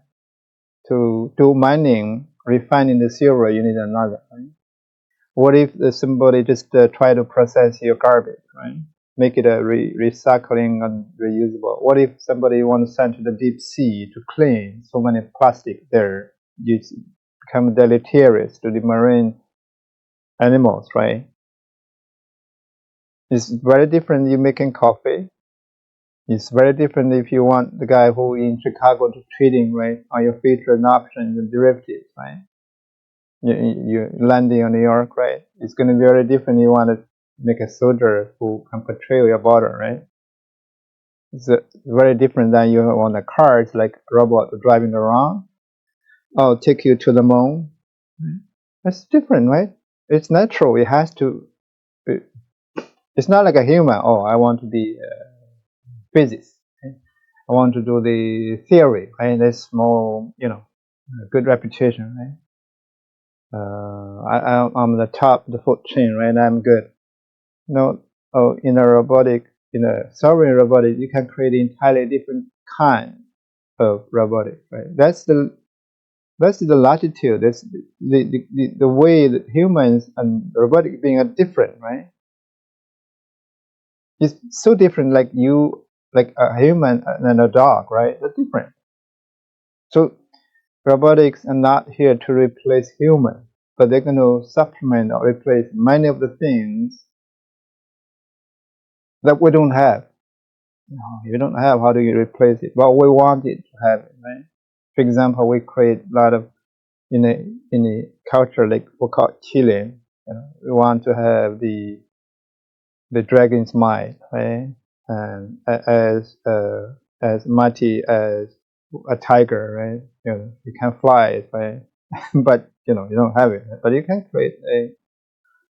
To do mining, refining the silver, you need another. Right? What if somebody just try to process your garbage, right? Make it a recycling and reusable. What if somebody wants to send to the deep sea to clean so many plastic there? You become deleterious to the marine animals, right? It's very different you making coffee. It's very different if you want the guy who in Chicago to trading, right, on your features and options and derivatives, right? You landing on New York, right? It's going to be very different. You want to make a soldier who can patrol your border, right? It's very different than you on a car. It's like a robot driving around. Oh, take you to the moon. That's different, right? It's natural. It has to. It's not like a human. Oh, I want to be physics. Right? I want to do the theory, right? That's more, good reputation, right? I'm the top, the food chain, right? I'm good. No, in a sovereign robotic, you can create entirely different kind of robotic, right? That's the latitude. That's the way that humans and robotic being are different, right? It's so different. Like you, like a human and a dog, right? They're different. So robotics are not here to replace humans, but they're going to supplement or replace many of the things that we don't have. No, you don't have. How do you replace it? Well, we want it to have it, right? For example, we create a lot of in a culture like we call Chile. We want to have the dragon's mind, right? And as mighty as a tiger, right? You can fly it, right? But you don't have it. But you can create a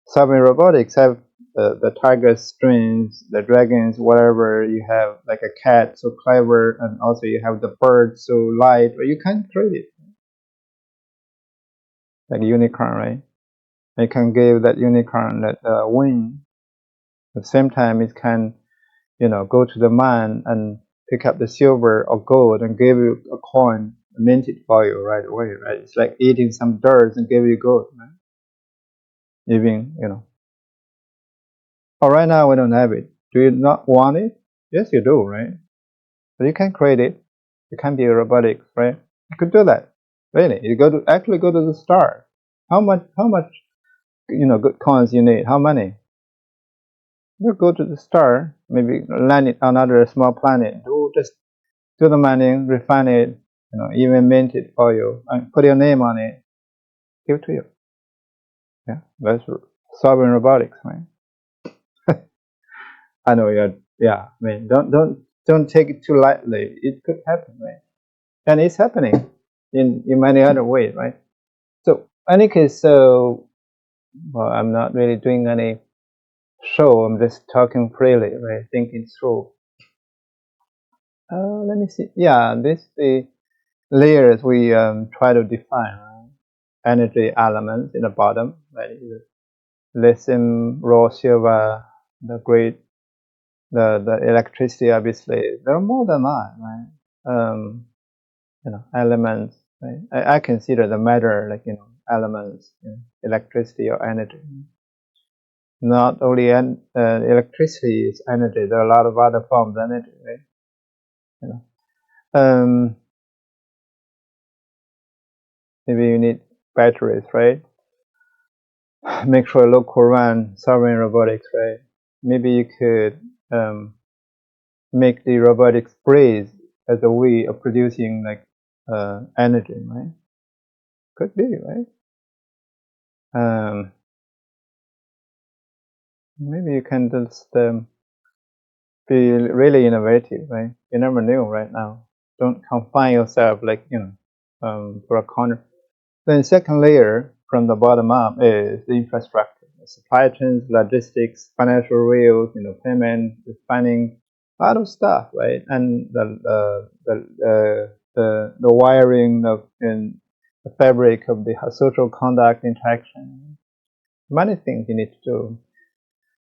sovereign robotics have the tiger strings, the dragons, whatever. You have like a cat so clever, and also you have the bird so light. But you can create it like a unicorn, right? You can give that unicorn that wing. At the same time, it can go to the mine and pick up the silver or gold and give you a coin minted for you right away, right? It's like eating some dirt and give you gold, right? Even, Oh, right now we don't have it. Do you not want it? Yes, you do, right? But you can create it. You can be a robotics, right? You could do that. Really, you actually go to the star. How much good coins you need? How many? You go to the star, maybe land it on another small planet. Just do the mining, refine it, even mint it for you, and put your name on it. Give it to you. Yeah, that's sovereign robotics, right? I know you're. Yeah, I mean, don't don't take it too lightly. It could happen, right? And it's happening in many other ways, right? So, in any case, well, I'm not really doing any show. I'm just talking freely, right? Thinking through. Let me see. Yeah, the layers we try to define, right? Energy elements in the bottom, right? Lithium, raw silver, the electricity, obviously. There are more than that, right? Elements, right? I consider the matter like, elements, electricity or energy. Not only electricity is energy, there are a lot of other forms of energy, right? Maybe you need batteries, right? Make sure local run sovereign robotics, right? Maybe you could make the robotics breathe as a way of producing like energy, right? Could be, right? Maybe you can just be really innovative, right? You never know right now. Don't confine yourself like, for a corner. Then second layer from the bottom up is the infrastructure, the supply chains, logistics, financial rails, payment, refining, a lot of stuff, right? And the wiring of in the fabric of the social conduct interaction. Many things you need to do.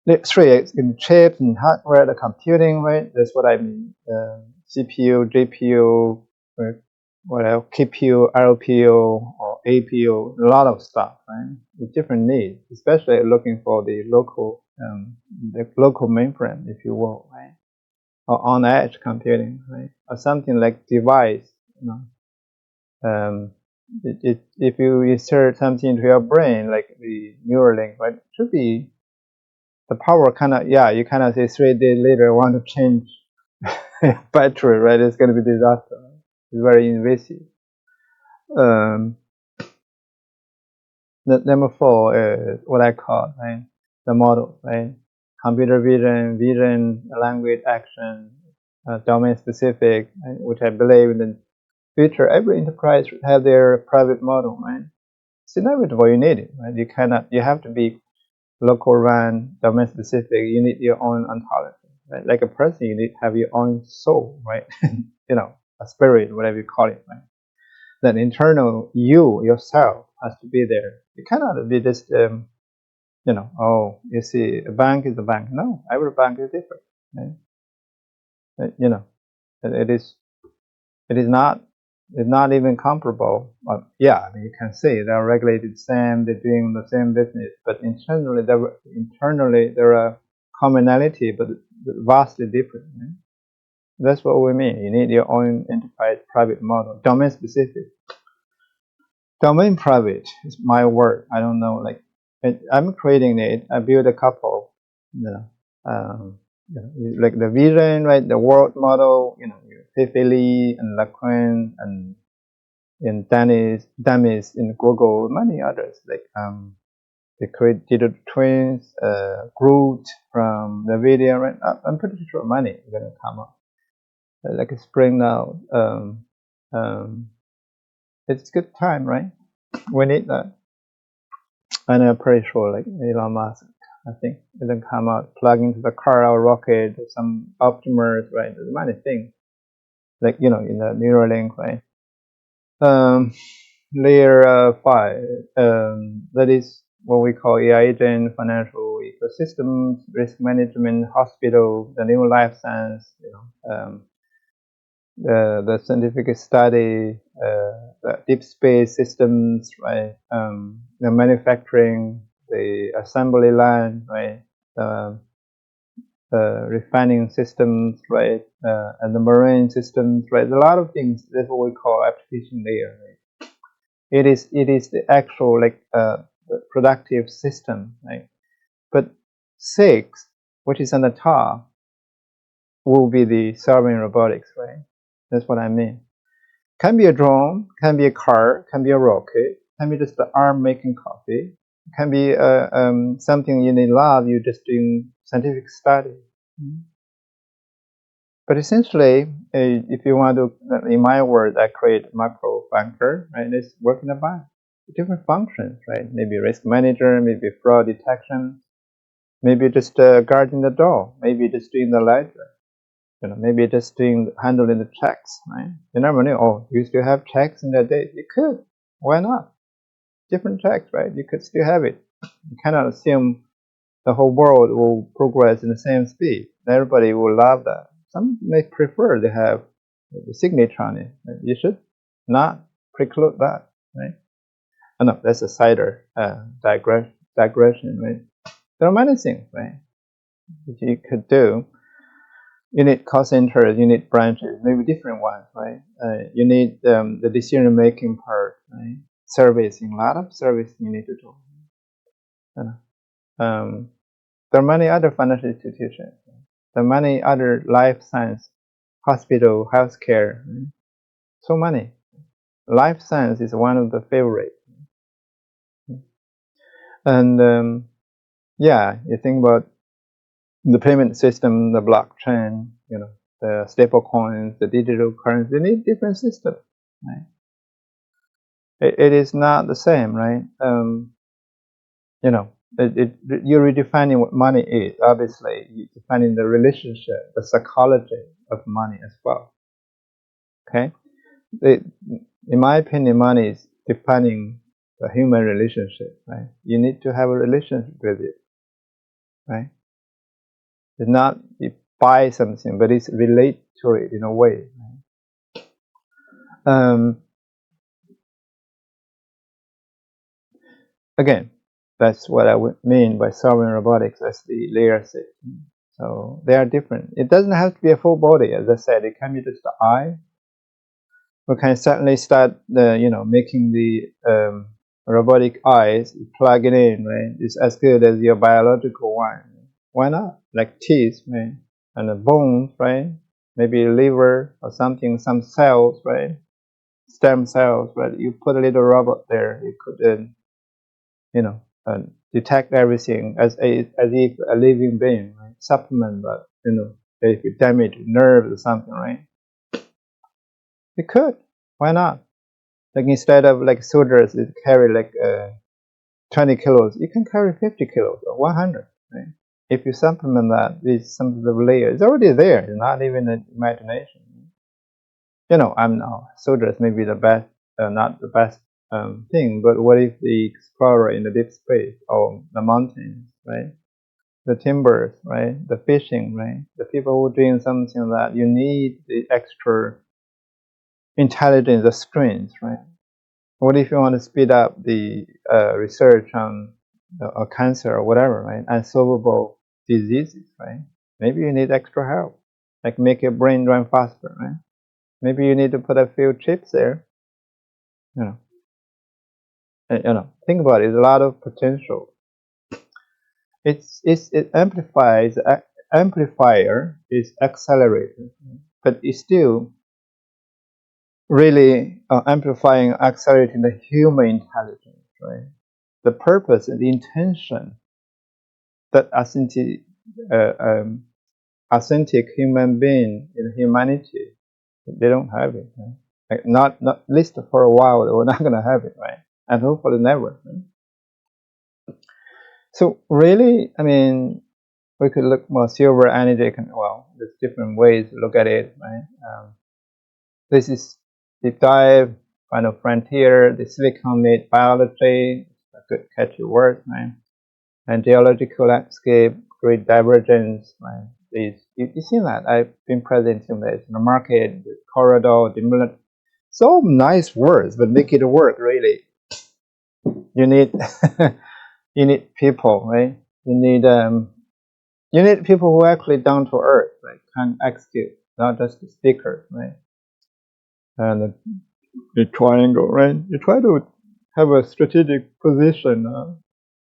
The three in chips and hardware, the computing, right? That's what I mean. CPU, GPU, what else? KPU, RPU, or APU, a lot of stuff, right? With different needs, especially looking for the local mainframe, if you will, right? Or on-edge computing, right? Or something like device, if you insert something into your brain, like the Neuralink, right? It should be the power you kind of say 3 days later, I want to change battery, right? It's going to be disaster. It's very invasive. The number 4 is what I call, right? The model, right? Computer vision, language, action, domain specific, right? Which I believe in the future, every enterprise should have their private model, right? It's inevitable, you need it, right? You have to be local run, domain specific, you need your own ontology, right? Like a person, you need to have your own soul, right? A spirit, whatever you call it, right? That internal you, yourself, has to be there. You cannot be just, you see, a bank is a bank. No, every bank is different, right? It is not even comparable. Yeah, I mean, you can see they are regulated the same, they're doing the same business, but internally there are commonality, but vastly different. Right? That's what we mean. You need your own enterprise private model, domain specific. Domain private is my word. I don't know, like I'm creating it. I build a couple, like the vision, right? The world model, Lee and Lacan and Demis in Google, many others, like they create digital twins, Groot from the video, right? I'm pretty sure many are gonna come up. Like a spring now. It's good time, right? We need that. And I'm pretty sure, like Elon Musk, I think, it can come out, plug into the car or rocket, some Optimus, right? There's many things, like in the Neuralink, right? Layer 5, that is what we call AI agent, financial ecosystems, risk management, hospital, the new life science, the scientific study, the deep space systems, right? The manufacturing, the assembly line, right? Refining systems, right? And the marine systems, right? A lot of things. That's what we call application layer. Right? It is the actual the productive system, right? But 6, which is on the top, will be the sovereign robotics, right? That's what I mean. Can be a drone, can be a car, can be a rocket, can be just the arm making coffee, can be something in a lab you're just doing scientific study. But essentially, if you want to, in my words, I create MaicroBanker, right? It's working about different functions, right? Maybe risk manager, maybe fraud detection, maybe just guarding the door, maybe just doing the ledger, maybe just handling the checks, right? You never know. Oh, you still have checks in that day? You could. Why not? Different checks, right? You could still have it. You cannot assume the whole world will progress in the same speed. Everybody will love that. Some may prefer to have the signature on it. Right? You should not preclude that, right? Oh, no, that's a cider digression, right? There are many things, right, that you could do. You need call centers, you need branches, maybe different ones, right? You need the decision-making part, right? Servicing, a lot of service you need to do. There are many other financial institutions. There are many other life science, hospital, healthcare. Right? So many. Life science is one of the favorite. And yeah, you think about the payment system, the blockchain, the stable coins, the digital currency. They need different systems, right? It is not the same, right? You're redefining what money is. Obviously, you're defining the relationship, the psychology of money as well. Okay, in my opinion, money is defining the human relationship. Right? You need to have a relationship with it. Right? It's not you buy something, but it's relate to it in a way. Right? Again, that's what I would mean by sovereign robotics as the layer 6. So they are different. It doesn't have to be a full body, as I said. It can be just the eye. We can certainly start making the robotic eyes, plug it in, right? It's as good as your biological one. Why not? Like teeth, right? And the bones, right? Maybe liver or something, some cells, right? Stem cells, right? You put a little robot there, it could, detect everything as if a living being, right? Supplement that, if you damage nerves or something, right? It could. Why not? Like instead of like soldiers that carry like 20 kilos, you can carry 50 kilos or 100. Right? If you supplement that with some of the layer, it's already there. It's not even an imagination. I'm now soldiers may be the best, not the best thing, but what if the explorer in the deep space or the mountains, right? The timbers, right? The fishing, right? The people who are doing something that you need the extra intelligence, the strength, right? What if you want to speed up the research on cancer or whatever, right? Unsolvable diseases, right? Maybe you need extra help, like make your brain run faster, right? Maybe you need to put a few chips there, Think about it. There's a lot of potential. It amplifies. Amplifier is accelerator, but it's still really amplifying, accelerating the human intelligence, right? The purpose and the intention that authentic human being in humanity, they don't have it. Right? Like not at least for a while, we're not going to have it, right? And hopefully never. Right? So really, we could look more silver energy. There's different ways to look at it, right? This is deep dive, final frontier, the silicon-made biology, a good catchy word, right? And geological landscape, great divergence, right? You see that I've been present in this in the market, the corridor, the so nice words, but make it work really. You need you need people, right? You need people who are actually down to earth, right? Can execute, not just the speaker, right? And the triangle, right? You try to have a strategic position,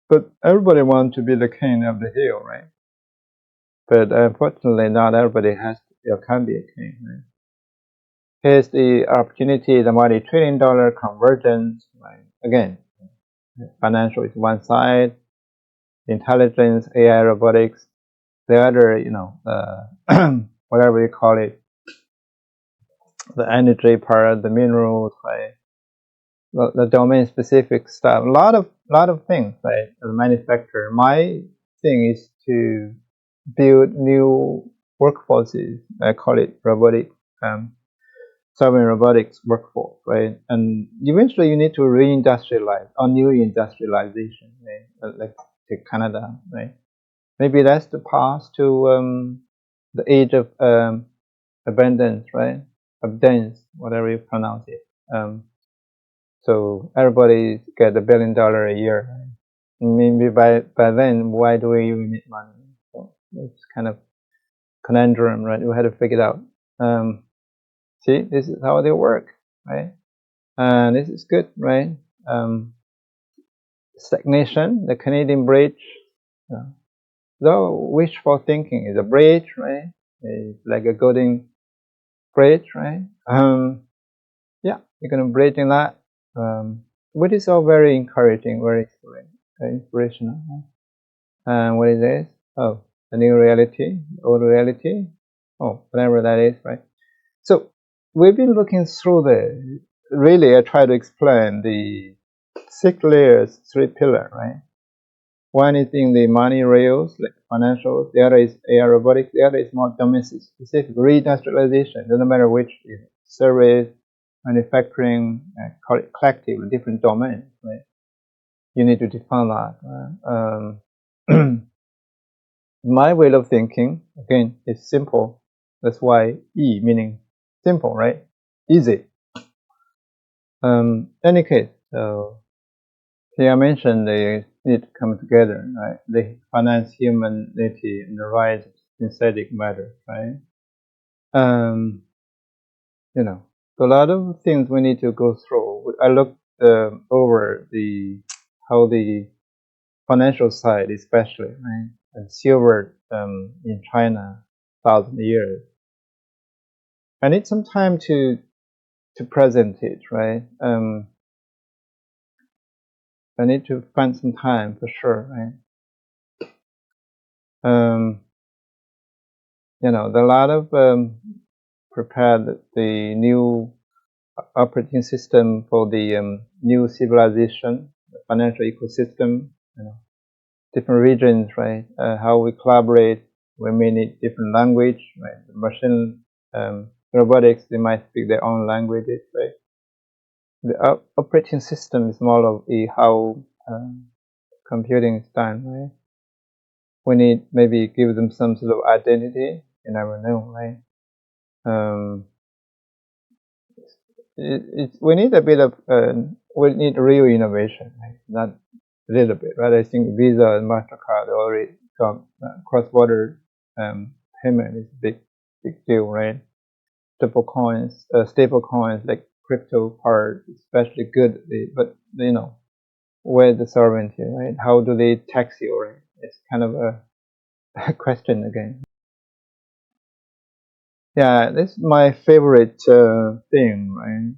but everybody wants to be the king of the hill, right? But unfortunately, not everybody can be a king, right? Here's the opportunity, the multi-trillion-dollar convergence, right? Again, financial is one side, intelligence, AI, robotics. The other, whatever you call it, the energy part, the minerals, right? The domain-specific stuff, a lot of things, right? As a manufacturer, my thing is to build new workforces. I call it robotic, sovereign robotics workforce, right? And eventually, you need to reindustrialize or new industrialization, right? Like take Canada, right? Maybe that's the path to the age of abundance, right? Abundance, whatever you pronounce it. So everybody get $1 billion a year. Maybe by then, why do we even need money? So it's kind of conundrum, right? We had to figure it out. See, this is how they work, right? And this is good, right? Stagnation, the Canadian bridge. Though wishful thinking is a bridge, right? It's like a golden bridge, right? Yeah, you're gonna bridge in that. Which is all very encouraging, very inspirational. And what is this? Oh, the new reality, the old reality. Oh, whatever that is, right? So we've been looking through the. Really, I try to explain the 6 layers, 3 pillars, right? One is in the money rails, like financials. The other is AI robotics. The other is more domestic specific reindustrialization. Doesn't matter which is service, manufacturing, call it collective, different domains, right? You need to define that. Right? My way of thinking, again, is simple. That's why E meaning simple, right? Easy. Any case, so here I mentioned they need to come together, right? They finance humanity and the rise of synthetic matter, right? You know, so a lot of things we need to go through. I looked over how the financial side, especially, right, and silver in China, 1,000 years. I need some time to present it, right? I need to find some time for sure, right? You know, there are a lot of prepared the new operating system for the new civilization, the financial ecosystem, you know, different regions, right? How we collaborate. We may need different language, right? The machine robotics, they might speak their own languages, right? The operating system is more of how computing is done, right? We need maybe give them some sort of identity. You never know, right? We need a bit of we need real innovation, right? Not a little bit, right? I think Visa and MasterCard already got cross-border payment is a big deal, right? Stable coins like crypto part, especially good, but you know, where's the sovereignty, right? How do they tax you, right? It's kind of a question again. Yeah, this is my favorite thing, right?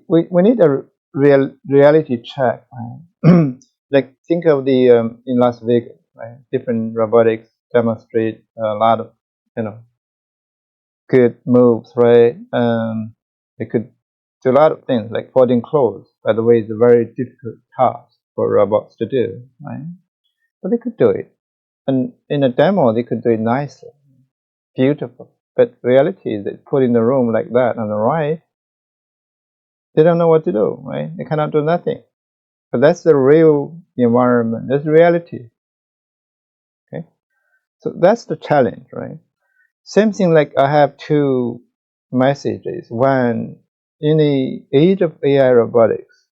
We need a reality check, right? Like think of the in Las Vegas, right? Different robotics demonstrate a lot of good moves, right? They could do a lot of things like folding clothes. By the way, it's a very difficult task for robots to do, right? But they could do it, and in a demo, they could do it nicely, beautiful. But reality is that put in the room like that on the right, they don't know what to do, right? They cannot do nothing. But that's the real environment. That's reality. Okay, so that's the challenge, right? Same thing. Like I have 2 messages. One, in the age of AI robotics,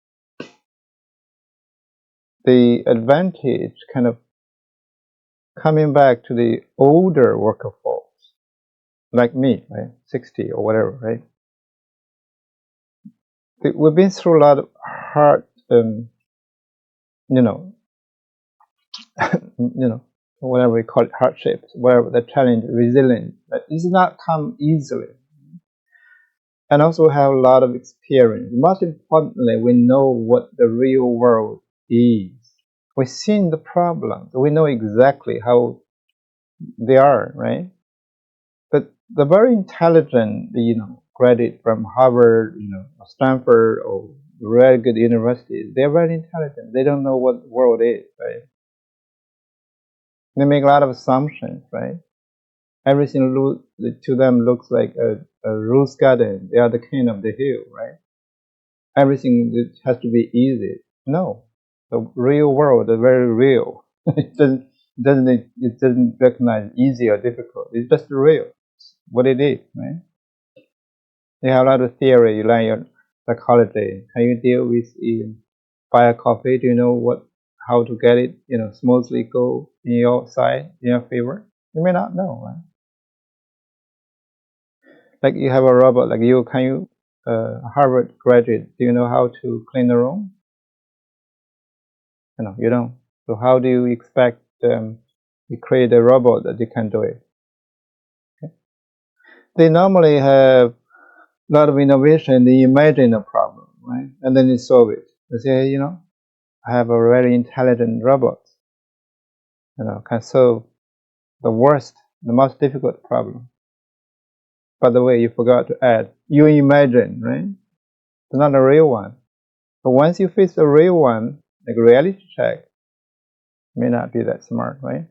the advantage kind of coming back to the older workforce, like me, right? 60 or whatever, right? We've been through a lot of hard, whatever we call it, hardships, whatever the challenge, resilience. But it does not come easily. And also have a lot of experience. Most importantly, we know what the real world is. We've seen the problems. We know exactly how they are, right? But the very intelligent, graduate from Harvard, Stanford, or very good universities, they're very intelligent. They don't know what the world is, right? They make a lot of assumptions, right? Everything to them looks like a rose garden. They are the king of the hill, right? Everything has to be easy. No, the real world is very real. It doesn't recognize easy or difficult. It's just real. It's what it is, right? You have a lot of theory. You learn your psychology. Can you deal with buy a coffee? Do you know how to get it, smoothly go in your side, in your favor? You may not know, right? Like you have a robot, like Harvard graduate, do you know how to clean the room? You don't. So how do you expect you create a robot that you can do it? Okay. They normally have a lot of innovation. They imagine a problem, right? And then they solve it. They say, I have a very intelligent robot, can solve the most difficult problem. By the way, you forgot to add, you imagine, right? It's not a real one. But once you face a real one, like reality check, may not be that smart, right?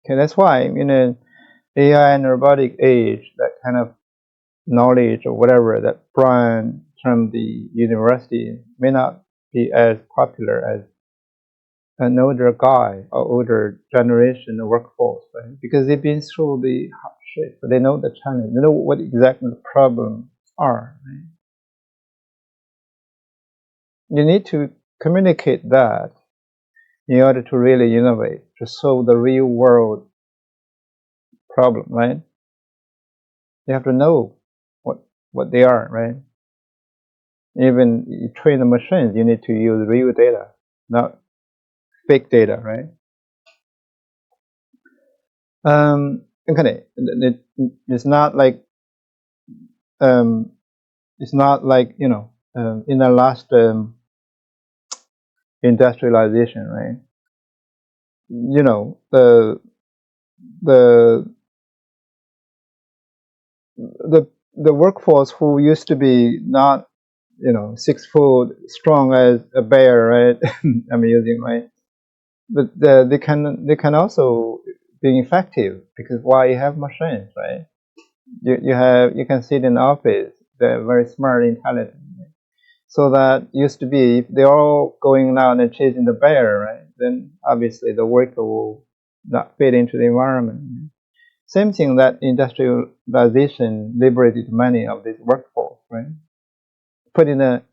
Okay, that's why in an AI and robotic age, that kind of knowledge or whatever that brand from the university may not be as popular as an older guy or older generation of workforce, right? Because they've been through the hardship, so they know the challenge, they know what exactly the problems are, right? You need to communicate that in order to really innovate, to solve the real world problem, right? You have to know what they are, right? Even you train the machines, you need to use real data, not fake data, right? Okay, it's not like in the last industrialization, right? The the workforce who used to be not 6 foot strong as a bear, right? I'm using, right? But they can also be effective because why you have machines, right? You can sit in the office. They're very smart, intelligent. So that used to be if they're all going out and chasing the bear, right? Then obviously the worker will not fit into the environment. Same thing that industrialization liberated many of this workforce, right? Put in a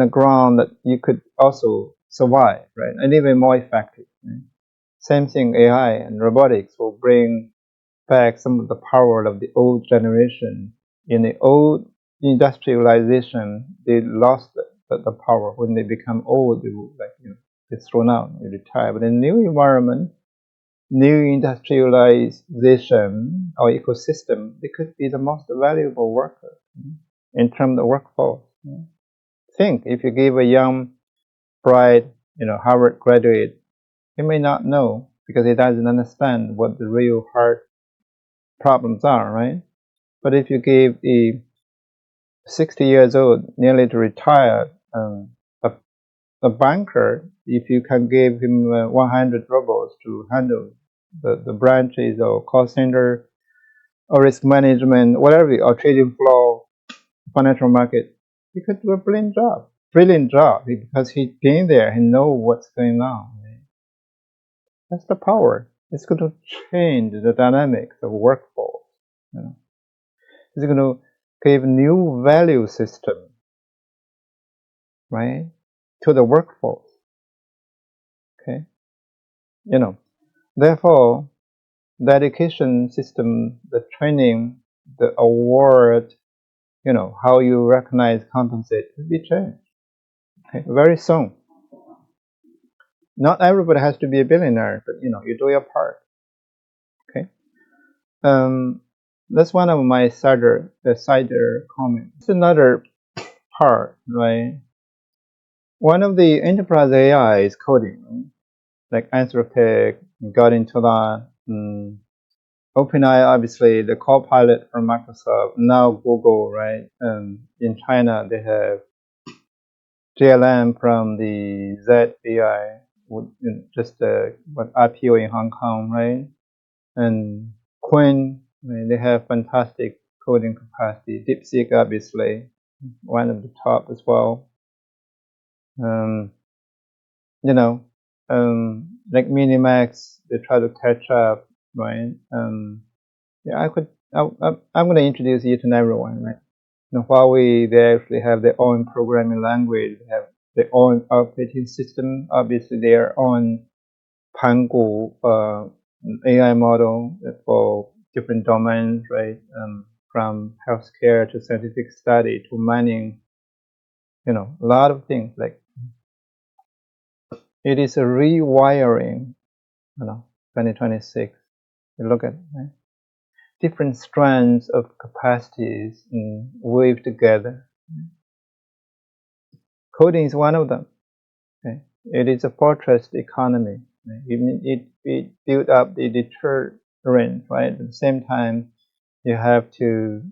ground that you could also survive, right? And even more effective. Right? Same thing, AI and robotics will bring back some of the power of the old generation. In the old industrialization, they lost the power. When they become old, they will get thrown out, they retire. But in the new environment, new industrialization or ecosystem, they could be the most valuable worker in terms of workforce. Think if you give a young, bright, Harvard graduate, he may not know because he doesn't understand what the real hard problems are, right? But if you give a 60 years old, nearly to retire, a banker, if you can give him 100 robots to handle the branches or call center or risk management, whatever, or trading floor, financial market, he could do a brilliant job because he's been there, he knows what's going on. That's the power. It's going to change the dynamics of workforce. It's going to give new value system, right, to the workforce. Okay, therefore, the education system, the training, the award, how you recognize, compensate, will be changed. Okay, very soon. Not everybody has to be a billionaire, but you do your part. Okay. That's one of my cider comments. It's another part, right? One of the enterprise AI is coding, like Anthropic, got into that. OpenAI, obviously, the co-pilot from Microsoft, now Google, right? In China, they have JLM from the ZAI, just IPO in Hong Kong, right? And Coin, they have fantastic coding capacity. DeepSeek, obviously, one of the top as well. Like Minimax, they try to catch up, right? Yeah, I'm going to introduce each and everyone, right? Huawei, they actually have their own programming language, they have their own operating system, obviously their own Pangu AI model for different domains, right? From healthcare to scientific study to mining, a lot of things. Like it is a rewiring, 2026. You look at it, right? Different strands of capacities weave together. Coding is one of them. Okay? It is a fortress economy. Right? It built up the deterrent, right? At the same time, you have to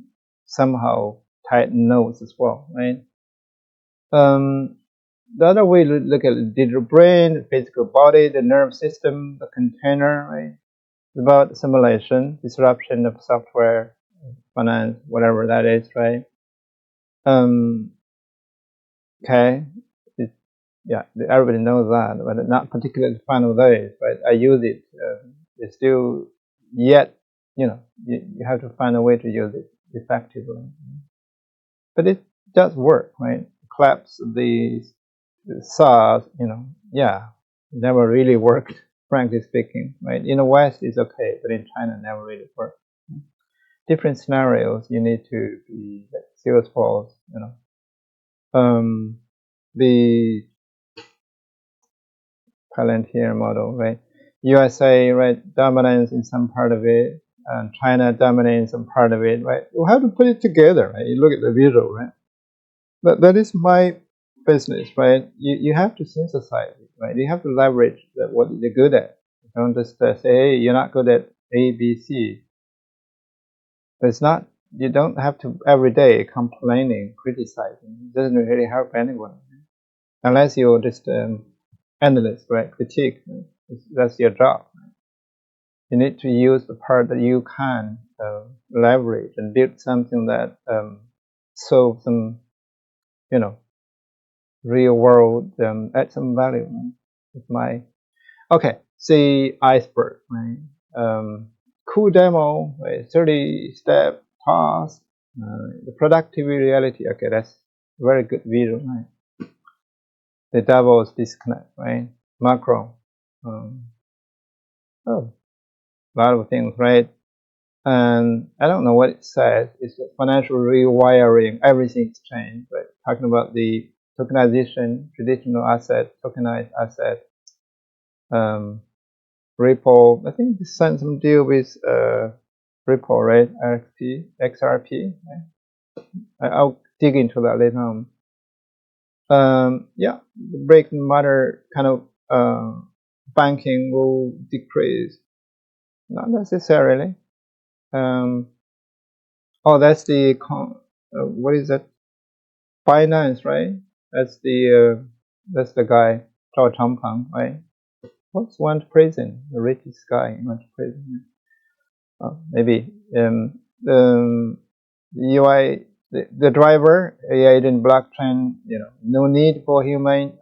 somehow tighten nodes as well, right? The other way to look at the digital brain, the physical body, the nerve system, the container, right? It's about simulation, disruption of software, finance, whatever that is, right? Okay. Yeah, everybody knows that, but not particularly fun of those. But I use it. It's still yet, you have to find a way to use it effectively. But it does work, right? Collapse the SARS, never really worked, frankly speaking, right? In the West, it's okay, but in China, never really worked. Different scenarios, you need to be like Salesforce, the Palantir model, right? USA, right, dominance in some part of it, and China dominates some part of it, right? You have to put it together, right? You look at the visual, right? That is my business, right? You have to synthesize it, right? You have to leverage what you're good at. Don't just say, hey, you're not good at A, B, C. It's not. You don't have to every day complaining, criticizing. It doesn't really help anyone, unless you're just analyst, right? Critique. That's your job. Right? You need to use the part that you can leverage and build something that solves some, real world, add some value. With my see iceberg, right? Cool demo, right? 30-step task, the productivity reality. Okay, that's very good video, right? The Davos disconnect, right? Macro, a lot of things, right? And I don't know what it says. It's financial rewiring, everything's changed, right? Talking about the tokenization, traditional asset, tokenized asset, Ripple. I think they signed some deal with Ripple, right? XRP. Right? I'll dig into that later on. Yeah, the break and mortar kind of banking will decrease. Not necessarily. That's the what is that? Binance, right? That's the guy, Zhao Changpeng, right? What's went to prison? The richest guy went to prison. Maybe the UI, the driver, AI in blockchain. No need for human.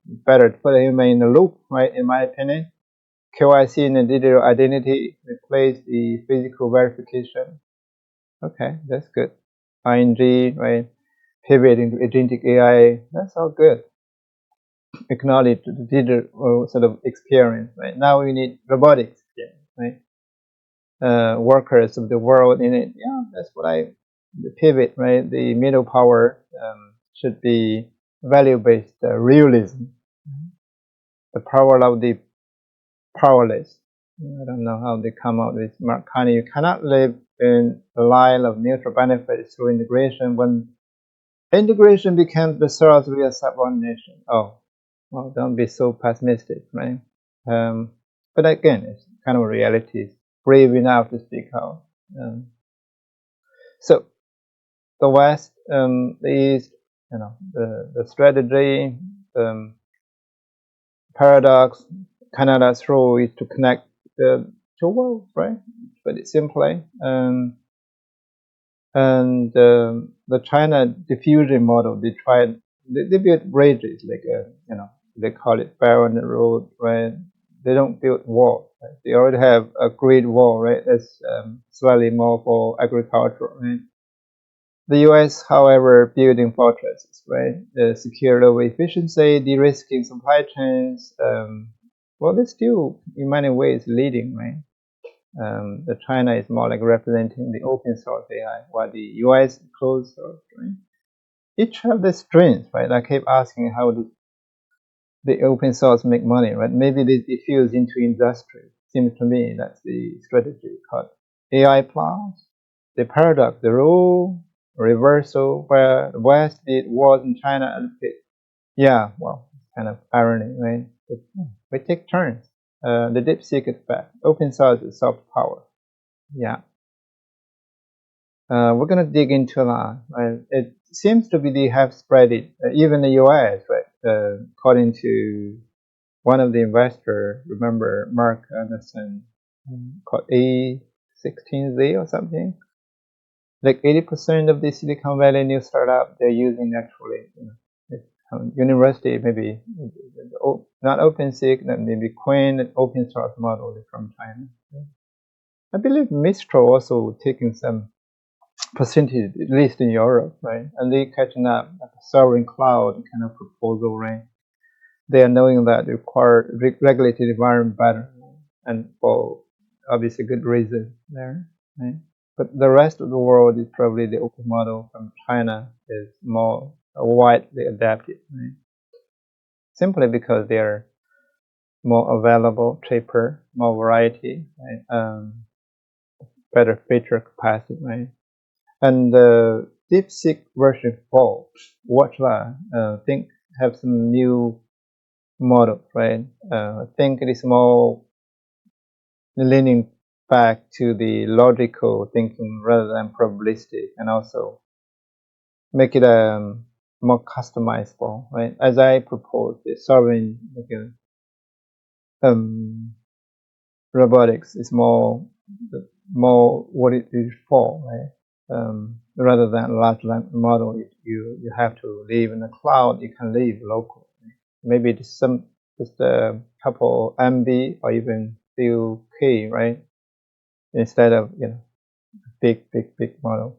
Better put a human in the loop, right? In my opinion, KYC in the digital identity replace the physical verification. Okay, that's good. ING, right? Pivot into agentic AI. That's all good. Acknowledge the digital sort of experience, right? Now we need robotics, right? Workers of the world in it. Yeah, that's what the pivot, right? The middle power should be value-based realism. The power of the powerless. I don't know how they come out with Mark Carney. You cannot live in a line of mutual benefits through integration when integration becomes the source via subordination. Oh, well, don't be so pessimistic, right? But again, it's kind of a reality. It's brave enough to speak out. So the West, the East, the strategy, paradox, Canada's role is to connect the two worlds, right? But it's simply, and the China diffusion model, they build bridges, like they call it fire on the road, right? They don't build walls. Right? They already have a great wall, right? That's slightly more for agriculture, right? The U.S., however, building fortresses, right? Secure low efficiency, de-risking supply chains. Well, they're still, in many ways, leading, right? The China is more like representing the open source AI, while the US is closed source, right? Each have their strengths, right? I keep asking how do the open source make money, right? Maybe they diffuse into industry. Seems to me that's the strategy called AI plus. The paradox, the role reversal, where the West did wars in China and fit. Yeah, well, kind of irony, right? But we take turns. The deep secret fact, open source is soft power. Yeah. We're going to dig into that. Right? It seems to be they have spread it, even the US, right? According to one of the investors, remember Mark Anderson, called A16Z or something? Like 80% of the Silicon Valley new startup, they're using actually, university, maybe not OpenSig, maybe Quinn, open source model from China. I believe Mistral also taking some percentage, at least in Europe, right? And they catching up, like a sovereign cloud kind of proposal, right? They are knowing that they require regulated environment better, and for obviously good reason there, right? But the rest of the world is probably the open model from China is more widely adapted, right? Simply because they are more available, cheaper, more variety, right? Better feature capacity, right? And the DeepSeek version 4, watch that. I think have some new models, right? I think it is more leaning back to the logical thinking rather than probabilistic, and also make it more customizable, right? As I propose, the sovereign robotics is more what it is for, right? Rather than large language model, you have to live in the cloud. You can live locally. Maybe it's just a couple MB or even few K, right? Instead of big model.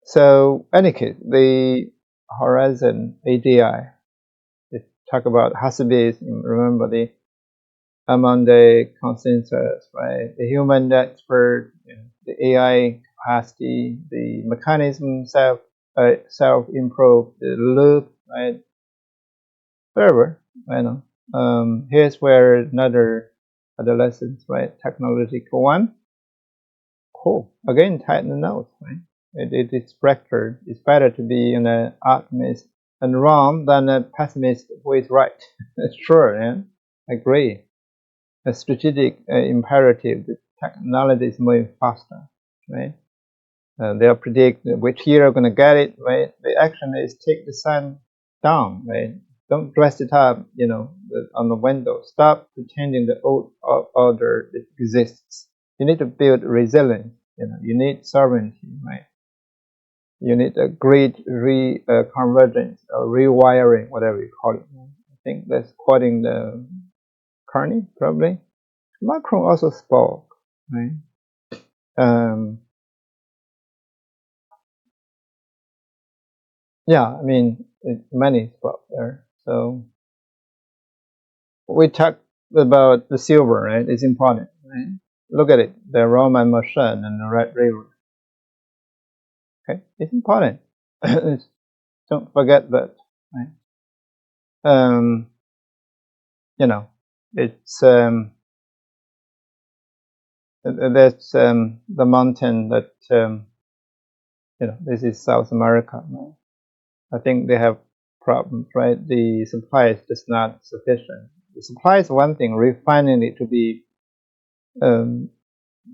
So any case, the Horizon AGI. They talk about Hasebe's. Remember the among the consensus, right? The human expert, the AI capacity, the mechanism self improve, the loop, right? Whatever, I know. Here's where another adolescence, right? Technological one. Cool. Again, tighten the notes, right? It's fractured. It's better to be an optimist and wrong than a pessimist who is right. Sure, yeah. Agree. A strategic imperative. The technology is moving faster, right? They'll predict which year are going to get it, right? The action is take the sun down, right? Don't dress it up, on the window. Stop pretending the old order exists. You need to build resilience. You need sovereignty, right? You need a great convergence or rewiring, whatever you call it. I think that's quoting the Carney, probably. Macron also spoke, right? Yeah, I mean, many spoke there. So we talked about the silver, right? It's important, right? Look at it, the Roman machine and the Red River. Okay, it's important. Don't forget that, right? It's that's the mountain that this is South America, right? I think they have problems, right? The supply is just not sufficient. The supply is one thing, refining it to be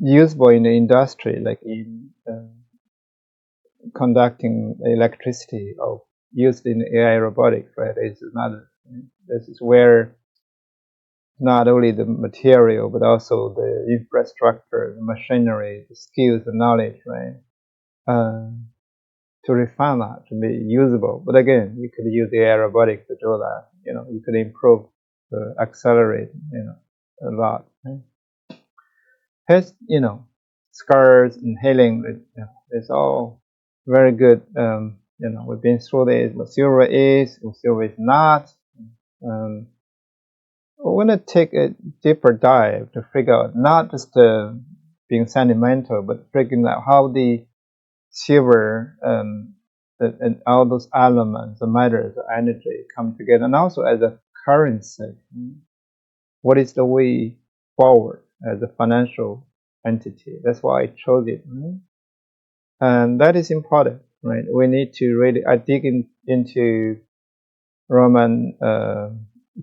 usable in the industry, like in conducting electricity or used in AI robotics, right? Is another. This is where not only the material but also the infrastructure, the machinery, the skills, the knowledge, right? To refine that to be usable. But again, you could use AI robotics to do that. You could improve, accelerate, a lot. Right? Here's, scars and healing. It's all very good. We've been through this. What silver is, what silver is not. I want to take a deeper dive to figure out not just being sentimental, but figuring out how the silver and all those elements, the matter, the energy come together, and also as a currency. What is the way forward as a financial entity? That's why I chose it. Right? And that is important, right? We need to really dig into Roman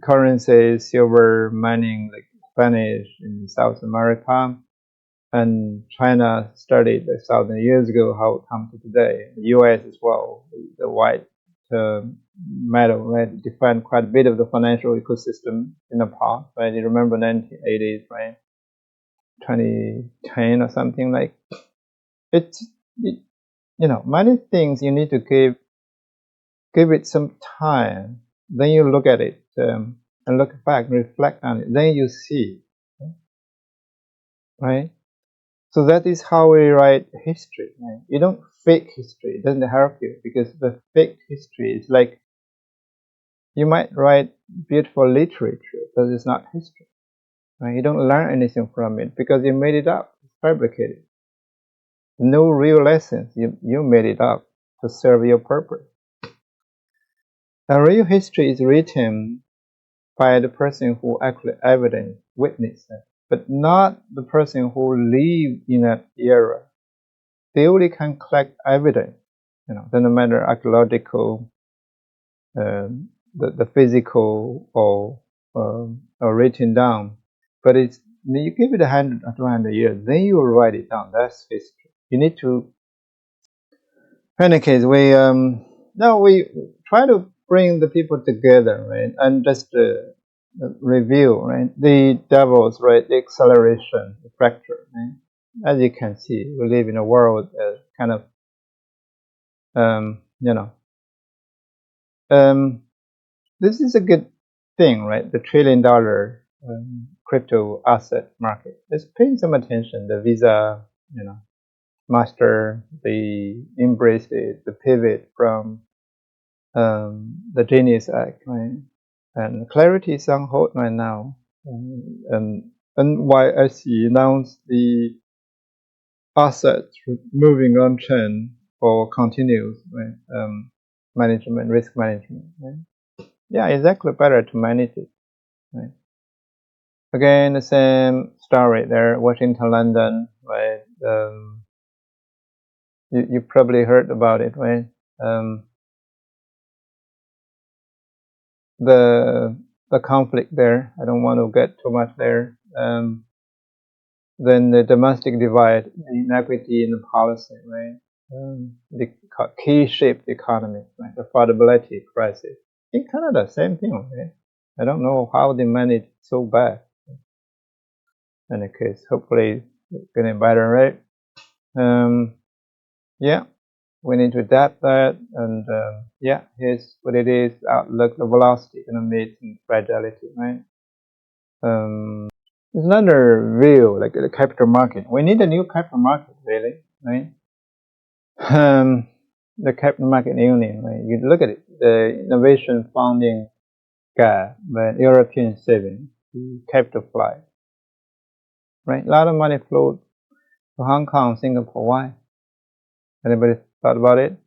currencies, silver mining, like Spanish in South America, and China started 1,000 years ago how it comes to today. The U.S. as well, the white metal, right, defined quite a bit of the financial ecosystem in the past, right? You remember 1980s, right? 2010 or something like. Many things you need to give it some time. Then you look at it and look back, reflect on it. Then you see, right? So that is how we write history. Right? You don't fake history. It doesn't help you, because the fake history is like you might write beautiful literature, but it's not history. Right? You don't learn anything from it because you made it up, fabricated. No real lessons. You made it up to serve your purpose. The real history is written by the person who actually witnessed it, but not the person who lived in that era. They only can collect evidence, doesn't matter archaeological, the physical or written down. But you give it 100 or 200 years, then you will write it down. That's history. You need to. In any case, we try to bring the people together, right, and just review, right, the Davos, right, the acceleration, the fracture, right. As you can see, we live in a world kind of, this is a good thing, right? The $1 trillion crypto asset market. Let's pay some attention. The Visa, Master, they embraced it, the pivot from the Genius Act, right? And Clarity is on hold right now. And NYSE announced the assets moving on chain for continuous, right? Management, risk management, right? Yeah, exactly, better to manage it, right? Again, the same story there, Washington, London, right? You probably heard about it, right? The conflict there. I don't want to get too much there. Then the domestic divide, the inequity in the policy, right? The K-shaped economy, right? Affordability crisis. In Canada, same thing, right? I don't know how they manage so bad. In any case, hopefully it's getting better, right? Yeah, we need to adapt that, and yeah, here's what it is: outlook, the velocity, economics, and fragility, right? There's another view, like the capital market. We need a new capital market, really, right? The capital market union, right? You look at it, the innovation funding gap, but European savings, capital flight, right? A lot of money flowed to Hong Kong, Singapore. Why? Anybody thought about it?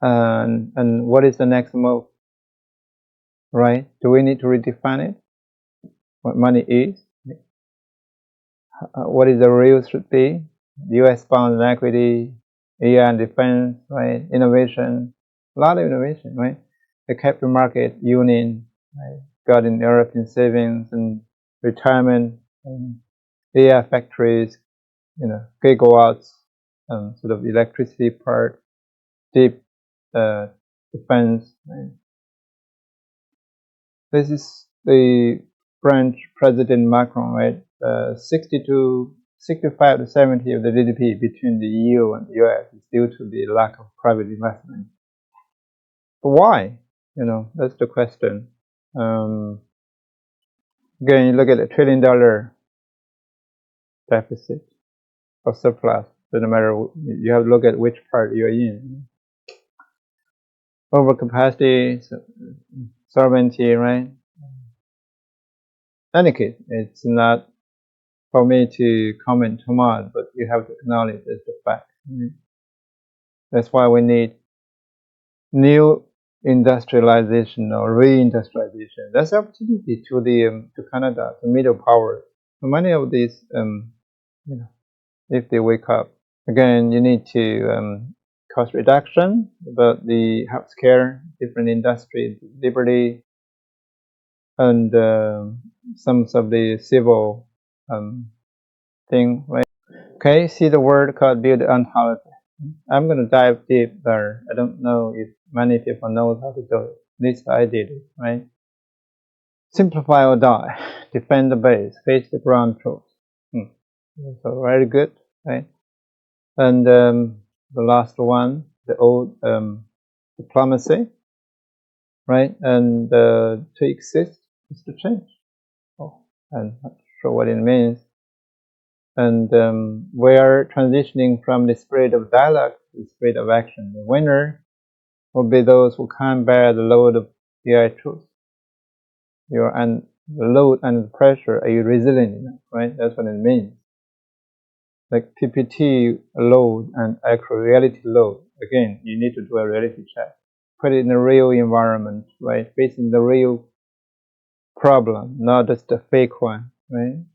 And what is the next move, right? Do we need to redefine it? What money is? What is the real should be? U.S. bonds and equity, AI and defense, right? Innovation, a lot of innovation, right? The capital market union, right? got in European savings and retirement, and AI factories, gigawatts, sort of electricity part, deep defense. Right? This is the French President Macron, right? 65 to 70 of the GDP between the EU and the US is due to the lack of private investment. But why? That's the question. Again, you look at $1 trillion deficit or surplus. Doesn't matter. You have to look at which part you're in. Overcapacity, sovereignty, right? In any case, it's not for me to comment too much, but you have to acknowledge it's a fact. That's why we need new industrialization or reindustrialization. That's an opportunity to Canada, to middle power. So many of these, if they wake up, again, you need to cost reduction, about the healthcare, different industry, liberty, and some of the civil thing, right? Okay, see the word called build ontology. I'm going to dive deep there. I don't know if many people know how to do it. At least I did it, right? Simplify or die. Defend the base. Face the ground truth. So very good, right? And the last one, the old diplomacy, right? And to exist is to change. I'm not sure what it means. And we are transitioning from the spirit of dialogue to the spirit of action. The winner will be those who can bear the load of AI truth. You're under the load and the pressure. Are you resilient enough, right? That's what it means. Like PPT load and actual reality load. Again, you need to do a reality check. Put it in a real environment, right? Facing the real problem, not just a fake one, right?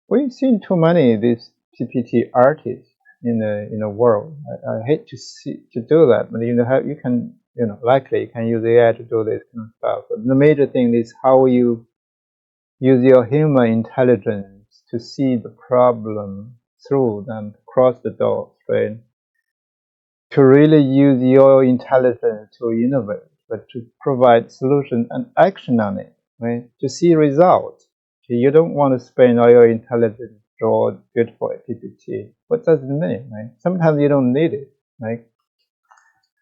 We've seen too many these PPT artists in the world. I hate to do that, but you can likely you can use AI to do this kind of stuff. But the major thing is how you use your human intelligence to see the problem through and cross the doors, right? To really use your intelligence to innovate, but to provide solution and action on it, right? To see results. You don't want to spend all your intelligence draw good for a PPT. What does it mean, right? Sometimes you don't need it, right?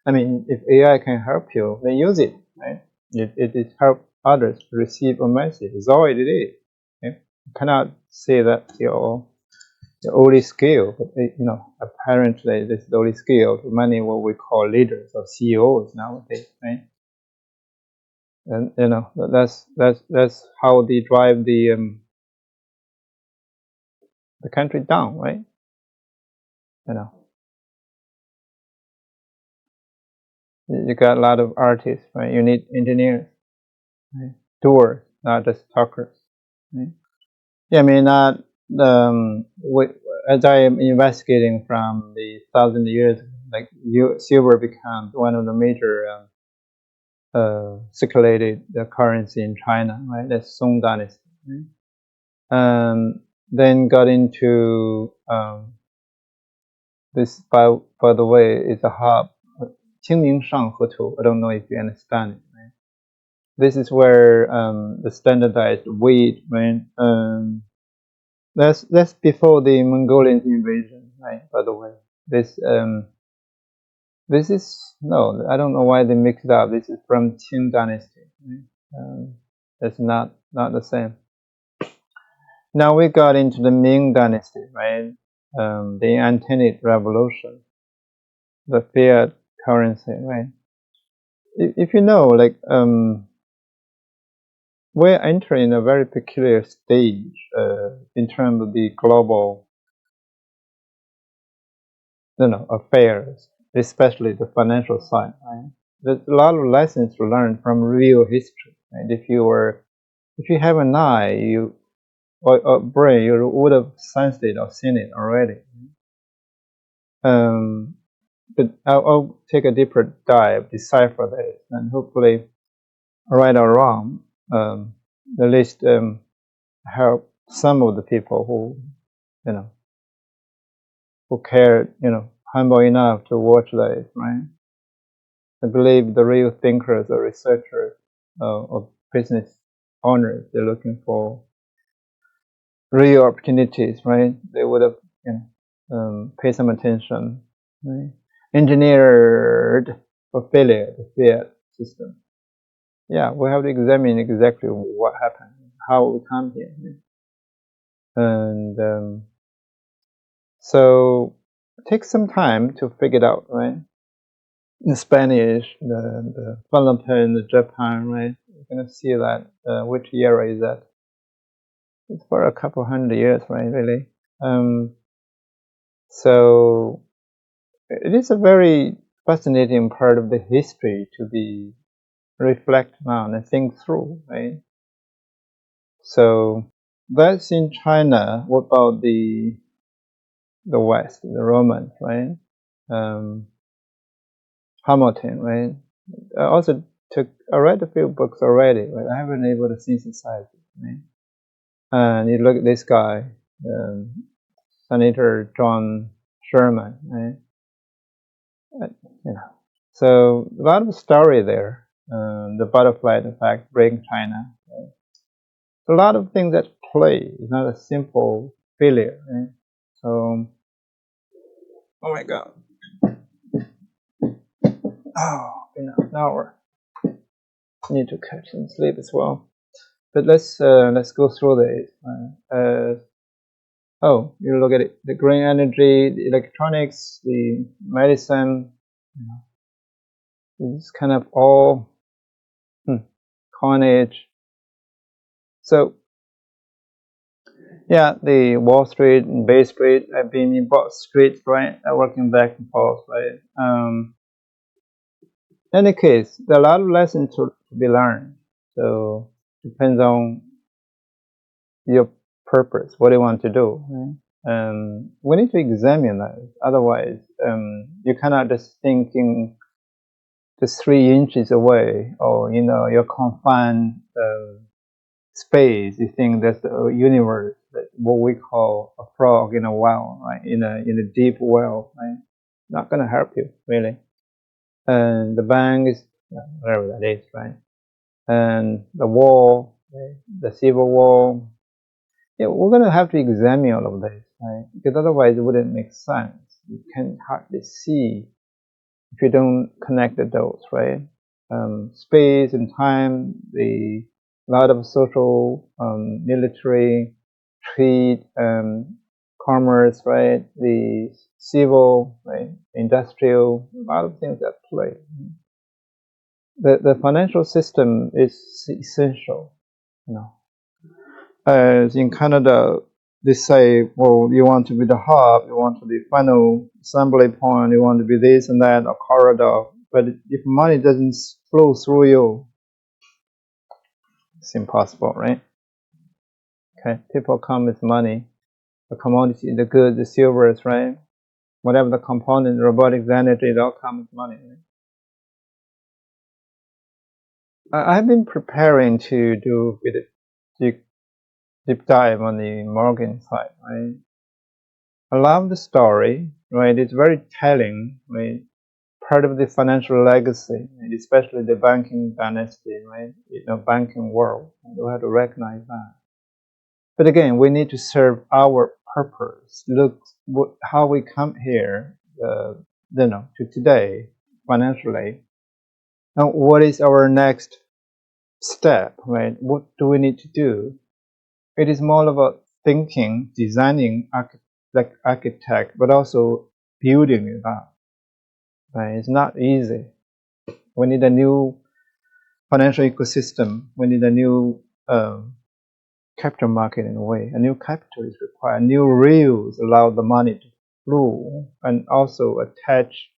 I mean, if AI can help you, then use it, right? It helps others to receive a message. That's all it is. Okay? You cannot say that your only skill, but apparently this is the only skill to many what we call leaders or CEOs nowadays, right? And that's how they drive the country down, right? You got a lot of artists, right? You need engineers, right? Doers, not just talkers, right? Yeah, I mean, as I am investigating from the 1,000 years, like silver becomes one of the major circulated currency in China, right? That's Song Dynasty, right? Then got into this. By the way, is a hub. 清明上河图. I don't know if you understand it. Right? This is where the standardized weight, right? That's before the Mongolian invasion, right? By the way, this is no, I don't know why they mixed it up. This is from Qing Dynasty. Right? It's not the same. Now we got into the Ming Dynasty, right? The Antonic Revolution, the fiat currency, right? If you know, like we're entering a very peculiar stage in terms of the global, affairs, especially the financial side. Right? There's a lot of lessons to learn from real history. Right? If you have an eye, or a brain, you would have sensed it or seen it already. But I'll take a deeper dive, decipher this, and hopefully, right or wrong, at least help some of the people who, who care, humble enough to watch this, right? I believe the real thinkers or researchers or business owners, they're looking for real opportunities, right? They would have, paid some attention, right? Engineered for failure, the fiat system. Yeah, we have to examine exactly what happened, how we come here. And so it takes some time to figure it out, right? In Spanish, the Philippines, the Japan, right? You're going to see that, which era is that? It's for a couple hundred years, right, really. So it is a very fascinating part of the history to be reflect on and think through, right? So that's in China. What about the West, the Romans, right? Hamilton, right? I read a few books already, right? I haven't been able to synthesize it, right? And you look at this guy, Senator John Sherman, right? So a lot of story there. The butterfly effect, breaking China. Right? A lot of things that play. It's not a simple failure. Right? So, oh my God. Oh, an hour. Need to catch some sleep as well. But let's go through this. You look at it: the green energy, the electronics, the medicine. It's kind of all coinage. So, yeah, the Wall Street and Bay Street, I've been in both streets, right? Working back and forth, right? In any case, there are a lot of lessons to be learned. So, depends on your purpose, what you want to do, right? We need to examine that. Otherwise, you cannot just think in just 3 inches away, or you're confined space. You think that's the universe, that what we call a frog in a well, right? In a deep well, right? Not gonna help you really. And the bank is whatever that is, right? And the wall, right? The civil war. Yeah, we're gonna have to examine all of this, right? Because otherwise it wouldn't make sense. You can hardly see if you don't connect the dots, right? Space and time, a lot of social, military, trade, commerce, right? The civil, right? Industrial, a lot of things at play. The financial system is essential, As in Canada, they say, well, you want to be the hub, you want to be final assembly point, you want to be this and that, a corridor. But if money doesn't flow through you, it's impossible, right? Okay, people come with money, the commodity, the goods, the silvers, right? Whatever the component, robotics, energy, they all come with money, right? I've been preparing to do a bit of deep dive on the Morgan side, right? I love the story, right? It's very telling, right? Part of the financial legacy, right? Especially the banking dynasty, right? Banking world. We have to recognize that. But again, we need to serve our purpose. Look how we come here, to today financially. Now, what is our next step, right? What do we need to do? It is more about thinking, designing, like architect, but also building it up. Right? It's not easy. We need a new financial ecosystem. We need a new capital market in a way. A new capital is required. New rails allow the money to flow and also attach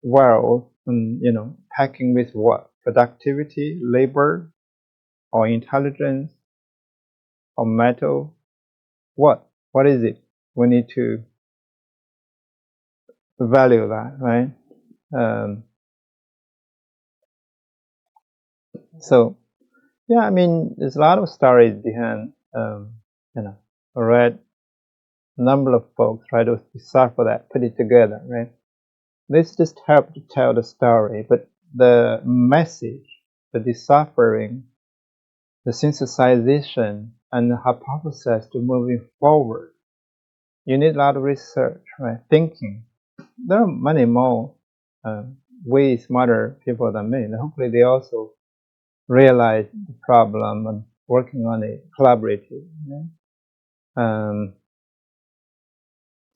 wealth and packing with what? Productivity, labor, or intelligence, or metal. What? What is it? We need to value that, right? So Yeah, I mean, there's a lot of stories behind, you know, I read a number of folks try to decipher that, put it together, right? This just helped to tell the story, but the message, the deciphering, the synthesization, and the hypothesis to moving forward, you need a lot of research, right? Thinking. There are many more way smarter people than me, and hopefully they also realize the problem and working on it collaboratively.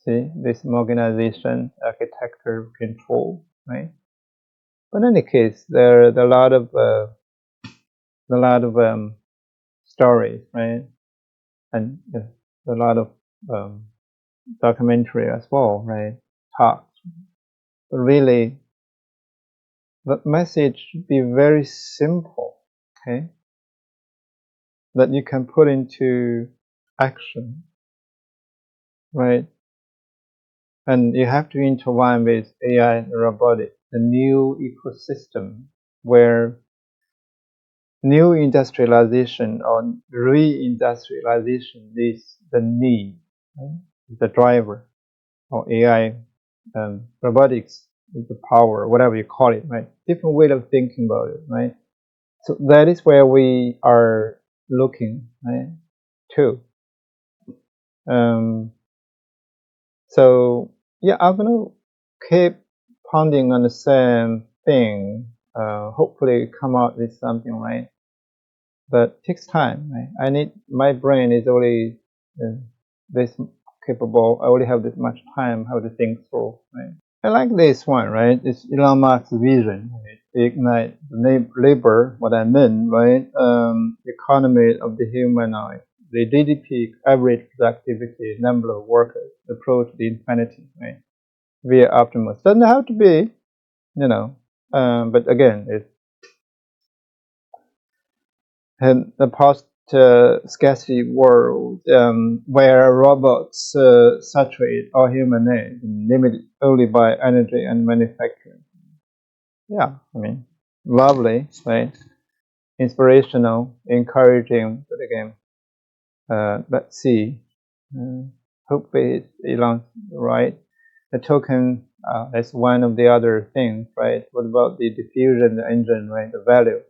See, this organization, architecture, control, right? But in any case, there are a lot of stories, right? And a lot of documentary as well, right? Talks. But really, the message should be very simple, okay? That you can put into action, right? And you have to intertwine with AI and robotics, the new ecosystem where new industrialization or re-industrialization is the need, right? The driver, or AI, robotics is the power, whatever you call it, right? Different way of thinking about it, right? So that is where we are looking, right? Too. So yeah, I'm gonna keep pondering on the same thing. Hopefully come out with something, right? But it takes time, right? My brain is only this capable. I only have this much time how to think through, right? I like this one, right? It's Elon Musk's vision, right? Ignite labor, what I mean, right? Economy of the humanoid, the GDP, average productivity, number of workers, approach the infinity, right? Via Optimus. Doesn't have to be, but again, it's in the post scarcity world where robots saturate all human needs, limited only by energy and manufacturing. Yeah, I mean, lovely, right? Inspirational, encouraging, but again, let's see. Hopefully Elon's right. The token is one of the other things, right? What about the diffusion engine, right? The value.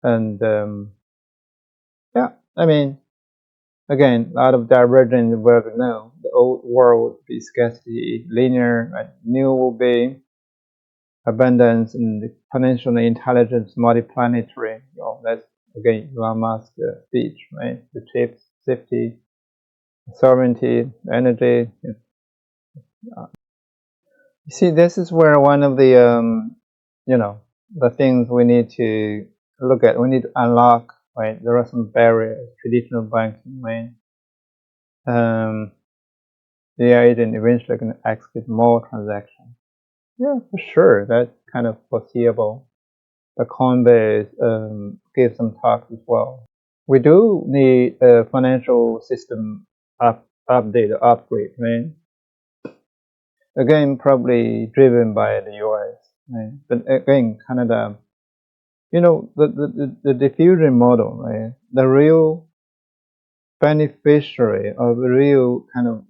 And yeah, I mean, again, a lot of divergent work now. The old world will be scarcity, linear, right? New will be abundance and exponential intelligence, multiplanetary. That's again Elon Musk's speech, right? The chips, safety, sovereignty, energy. You see, this is where one of the the things we need to look at. We need to unlock, right? There are some barriers. Traditional banking, right? The agent eventually can execute more transactions. Yeah, for sure. That's kind of foreseeable. The Coinbase gave some talks as well. We do need a financial system update or upgrade, right? Again, probably driven by the US, right? But again, Canada, the diffusion model, right? The real beneficiary or the real kind of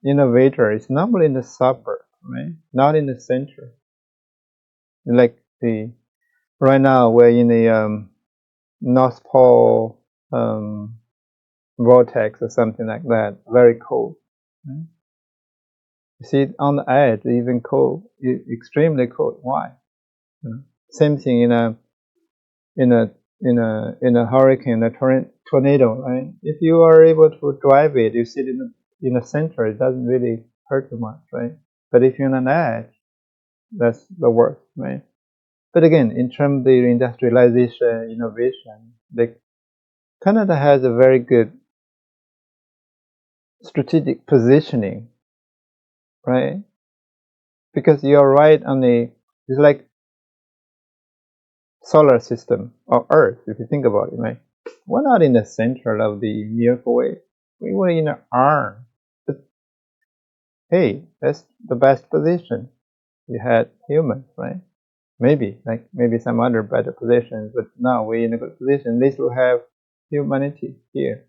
innovator is normally in the suburb, right? Not in the center. Like right now we're in the North Pole vortex or something like that. Very cold. Right? You see it on the edge, even cold, extremely cold. Why? Same thing in a hurricane, a tornado, right? If you are able to drive it, you sit in the center, it doesn't really hurt you much, right? But if you're on an edge, that's the worst, right? But again, in terms of the industrialization, innovation, Canada has a very good strategic positioning, right? Because you're right on it's like solar system or Earth, if you think about it, right? We're not in the center of the Milky Way. We were in an arm. But hey, that's the best position. You had humans, right? maybe some other better positions, but now we're in a good position. At least we have humanity here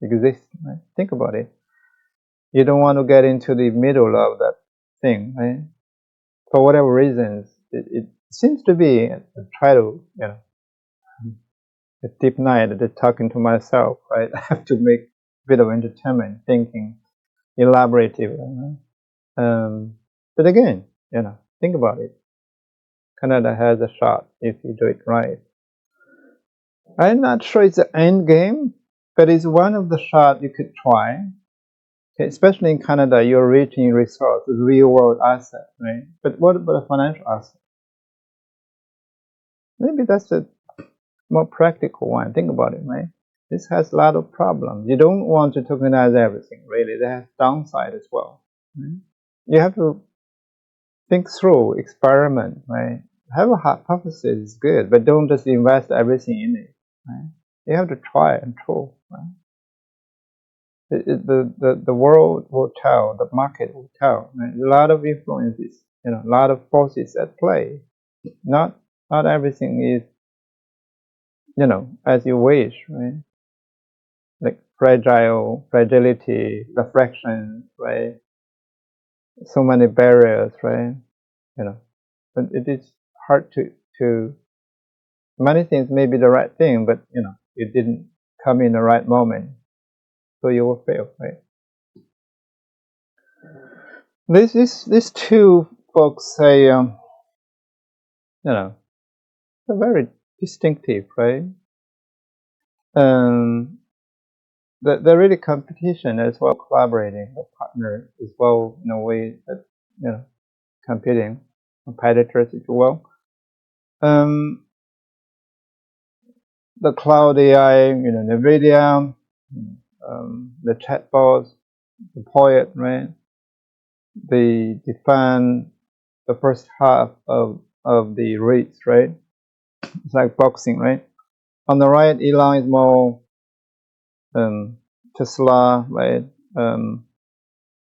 exist. Right? Think about it. You don't want to get into the middle of that thing, right? For whatever reasons, it seems to be. I try to, at deep night, just talking to myself, right? I have to make a bit of entertainment, thinking, elaborative. But again, think about it. Canada has a shot if you do it right. I'm not sure it's the end game, but it's one of the shots you could try. Okay, especially in Canada, you're rich in resources, real-world asset, right? But what about a financial asset? Maybe that's a more practical one. Think about it, right? This has a lot of problems. You don't want to tokenize everything, really. That has downside as well. Right? You have to think through, experiment, right? Have a hypothesis is good, but don't just invest everything in it, right? You have to try and true, right? The world will tell, the market will tell. Right? A lot of influences, a lot of forces at play. Not everything is, as you wish, right? Like fragility, reflection, right? So many barriers, right? But it is hard to many things may be the right thing, but it didn't come in the right moment, so you will fail, right? These two folks say, they're very distinctive, right? They're really competition as well, collaborating, a partner as well in a way that competing competitors, if you will. The cloud AI, NVIDIA, the chatbots, the poet, right? They define the first half of the race, right? It's like boxing, right? On the right, Elon is more Tesla, right?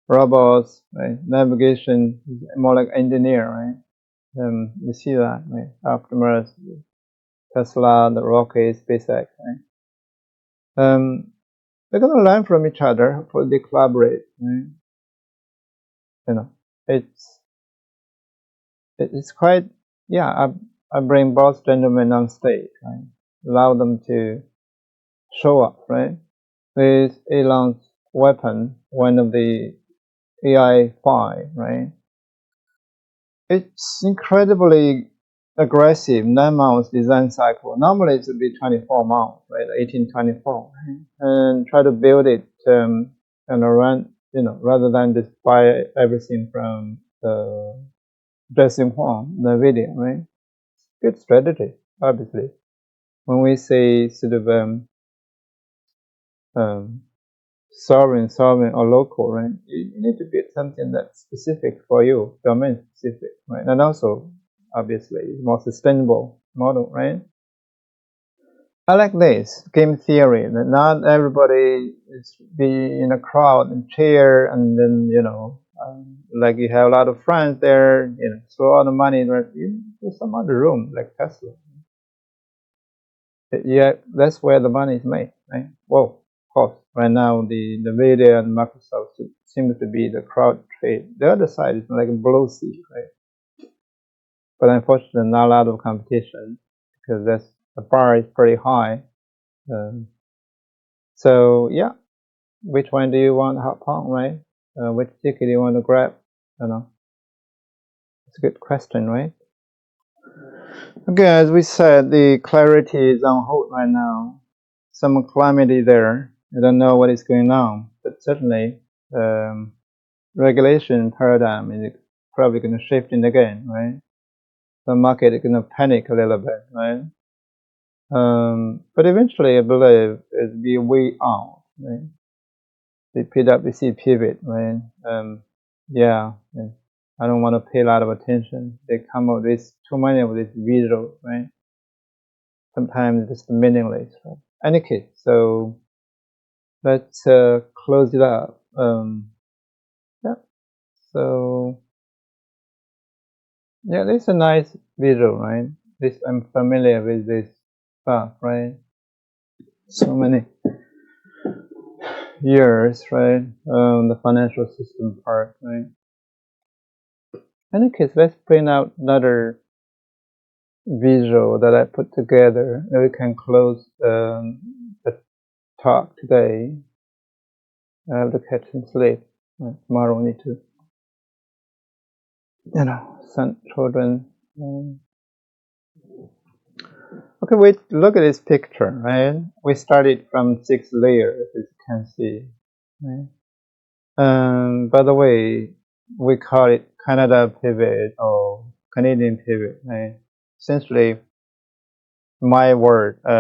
Robots, right? Navigation, more like engineer, right? You see that, right? Optimus, Tesla, the rocket, SpaceX, right? They're gonna learn from each other. Hopefully, they collaborate, right? It's quite, I bring both gentlemen on stage, right? Allow them to show up, right? With Elon's weapon, one of the AI-5, right? It's incredibly aggressive, 9 months design cycle. Normally it would be 24 months, right? 1824, right? And try to build it and run, rather than just buy everything from the dressing form, the video, right? Good strategy, obviously. When we say sort of sovereign or local, right? You need to build something that's specific for you, domain specific, right? And also, obviously, more sustainable model, right? I like this game theory that not everybody is be in a crowd and cheer, and then like you have a lot of friends there, throw all the money to some other room like Tesla. Yeah, that's where the money is made, right? Well, of course, right now the NVIDIA and Microsoft seems to be the crowd trade. The other side is like a blue sea, right? But unfortunately, not a lot of competition because the bar is pretty high. So yeah, which one do you want to hop on, right? Which ticket do you want to grab? It's a good question, right? Okay, as we said, the clarity is on hold right now. Some calamity there. I don't know what is going on, but certainly regulation paradigm is probably going to shift in again, right? The market is going to panic a little bit, right? But eventually, I believe it'll be a way out, right? The PwC pivot, right? I don't want to pay a lot of attention. They come up with too many of these visuals, right? Sometimes just meaningless, right? Any case, so let's close it up. So Yeah, this is a nice visual, right? This I'm familiar with this stuff, right? So many years, right? The financial system part, right? In any case, let's print out another visual that I put together, and we can close the talk today. I have to catch some sleep. Right? Tomorrow we need to, send children. Okay, wait, look at this picture, right? We started from 6 layers, as you can see, right? By the way, we call it Canada pivot or Canadian pivot, right? Essentially, my word, we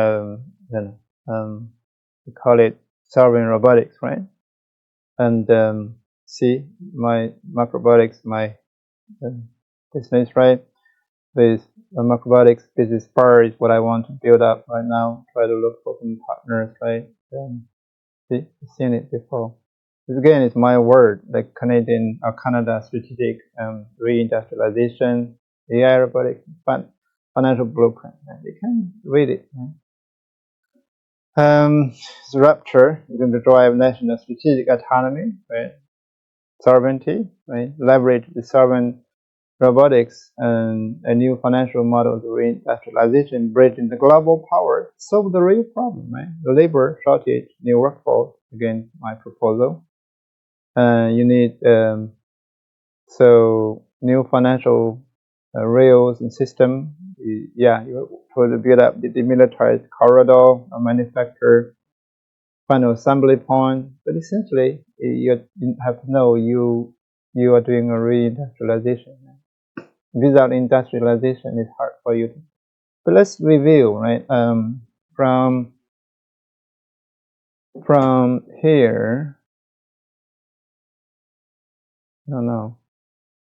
call it sovereign robotics, right? And see, my Maicrobotix, my business, right? With Maicrobotix business part is what I want to build up right now. Try to look for some partners, right? See, seen it before. This again is my word, like Canadian or Canada strategic reindustrialization, AI robotics, financial blueprint. Right? You can read it. Right? Rupture is going to drive national strategic autonomy, right? Sovereignty, right? Leverage the sovereign robotics and a new financial model of reindustrialization, bridging the global power, solve the real problem, right? The labor shortage, new workforce, again, my proposal. You need, so new financial rails and system. Yeah, you to build up the demilitarized corridor, manufacture, final assembly point. But essentially, you have to know you are doing a reindustrialization. Without industrialization, it's hard for you. But let's review, right? From here. No.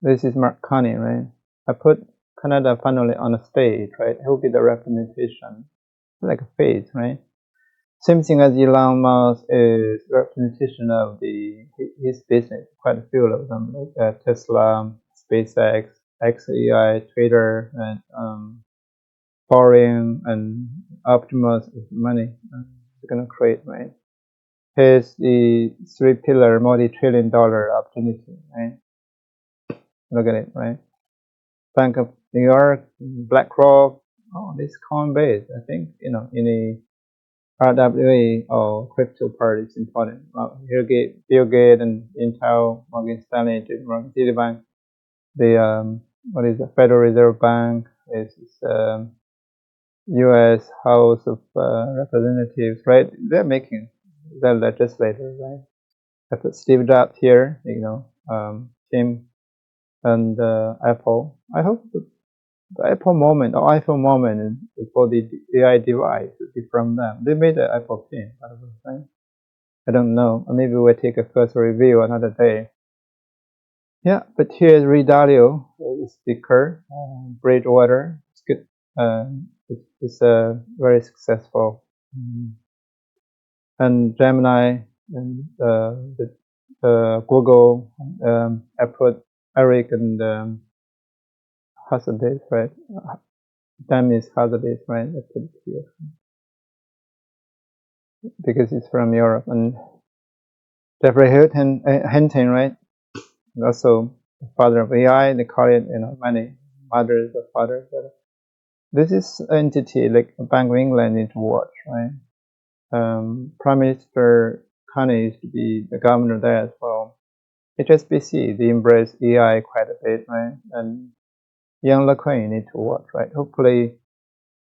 This is Mark Carney, right? I put Canada finally on a stage, right? It will be the representation, like a face, right? Same thing as Elon Musk is representation of his business. Quite a few of them, like Tesla, SpaceX, AGI, Twitter, and Boring and Optimus is money it's gonna create, right? Here's the 3-pillar multi-trillion-dollar opportunity, right? Look at it, right? Bank of New York, BlackRock, this Coinbase. I think in a RWA or crypto part is important. Bill Gates and Intel, Morgan Stanley, Citibank. The what is the Federal Reserve Bank? Is U.S. House of Representatives, right? They're making the legislator, right? I put Steve Jobs here, Tim and Apple. I hope the Apple moment or iPhone moment for the AI device would be from them. They made the Apple Pen, right? I don't know. Maybe we'll take a first review another day. Yeah, but here's Ray Dalio, the speaker, Bridgewater. It's good. It's very successful. And Gemini and Google. I put Eric and Hazardous, right? Demis Hazardous, right? I put it here because it's from Europe. And Jeffrey Hinton, right? Also the father of AI. They call it, many mothers or fathers. This is entity like Bank of England need to watch, right? Prime Minister Carney used to be the governor there as well. HSBC, they embrace AI quite a bit, right? And Young LeQueen need to watch, right? Hopefully,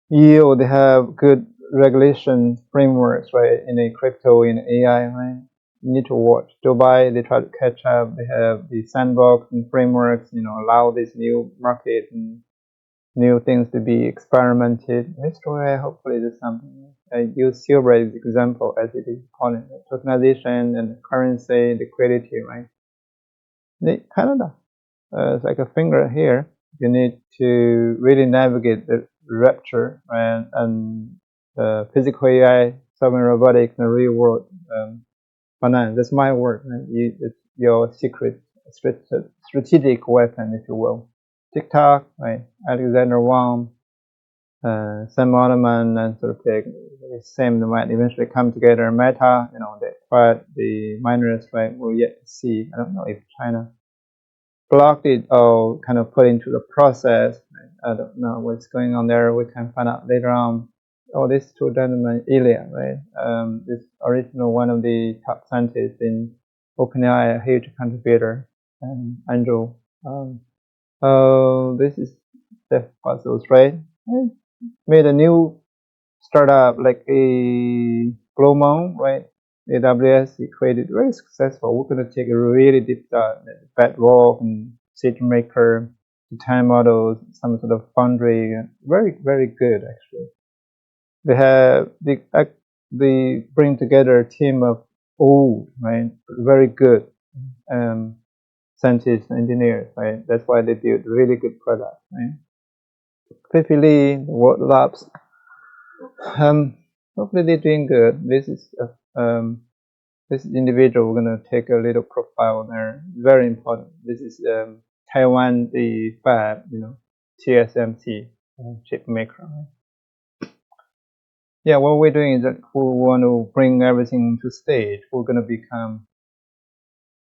EU, they have good regulation frameworks, right? In a crypto, in AI, right? You need to watch. Dubai, they try to catch up. They have the sandbox and frameworks, allow this new market and new things to be experimented. History, hopefully, there's something. I use silver as an example, as it is called tokenization and currency, liquidity, right? Canada, it's like a finger here. You need to really navigate the rupture, right? And physical AI, sovereign robotics, and real world finance. That's my work, right? It's your secret strategic weapon, if you will. TikTok, right? Alexander Wang, Sam Altman, and sort of the same might eventually come together. Meta, the miners, right? We'll yet to see. I don't know if China blocked it or kind of put into the process. I don't know what's going on there. We can find out later on. Oh, these two gentlemen, Elon, right? This original one of the top scientists in OpenAI, a huge contributor, and Andrew. This is Jeff Bezos, right? Made a new startup like a Glowmon, right? AWS, he created very successful. We're going to take a really deep dive, BlackRock and SageMaker, the time models, some sort of foundry, very, very good actually. They have they bring together a team of old, right, very good scientists and engineers, right? That's why they build really good products, right? Fifi Lee, the World Labs. Hopefully they're doing good. This individual, we're gonna take a little profile there. Very important. This is Taiwan, the fab, TSMC chip maker. Yeah, what we're doing is that we want to bring everything to stage. We're gonna become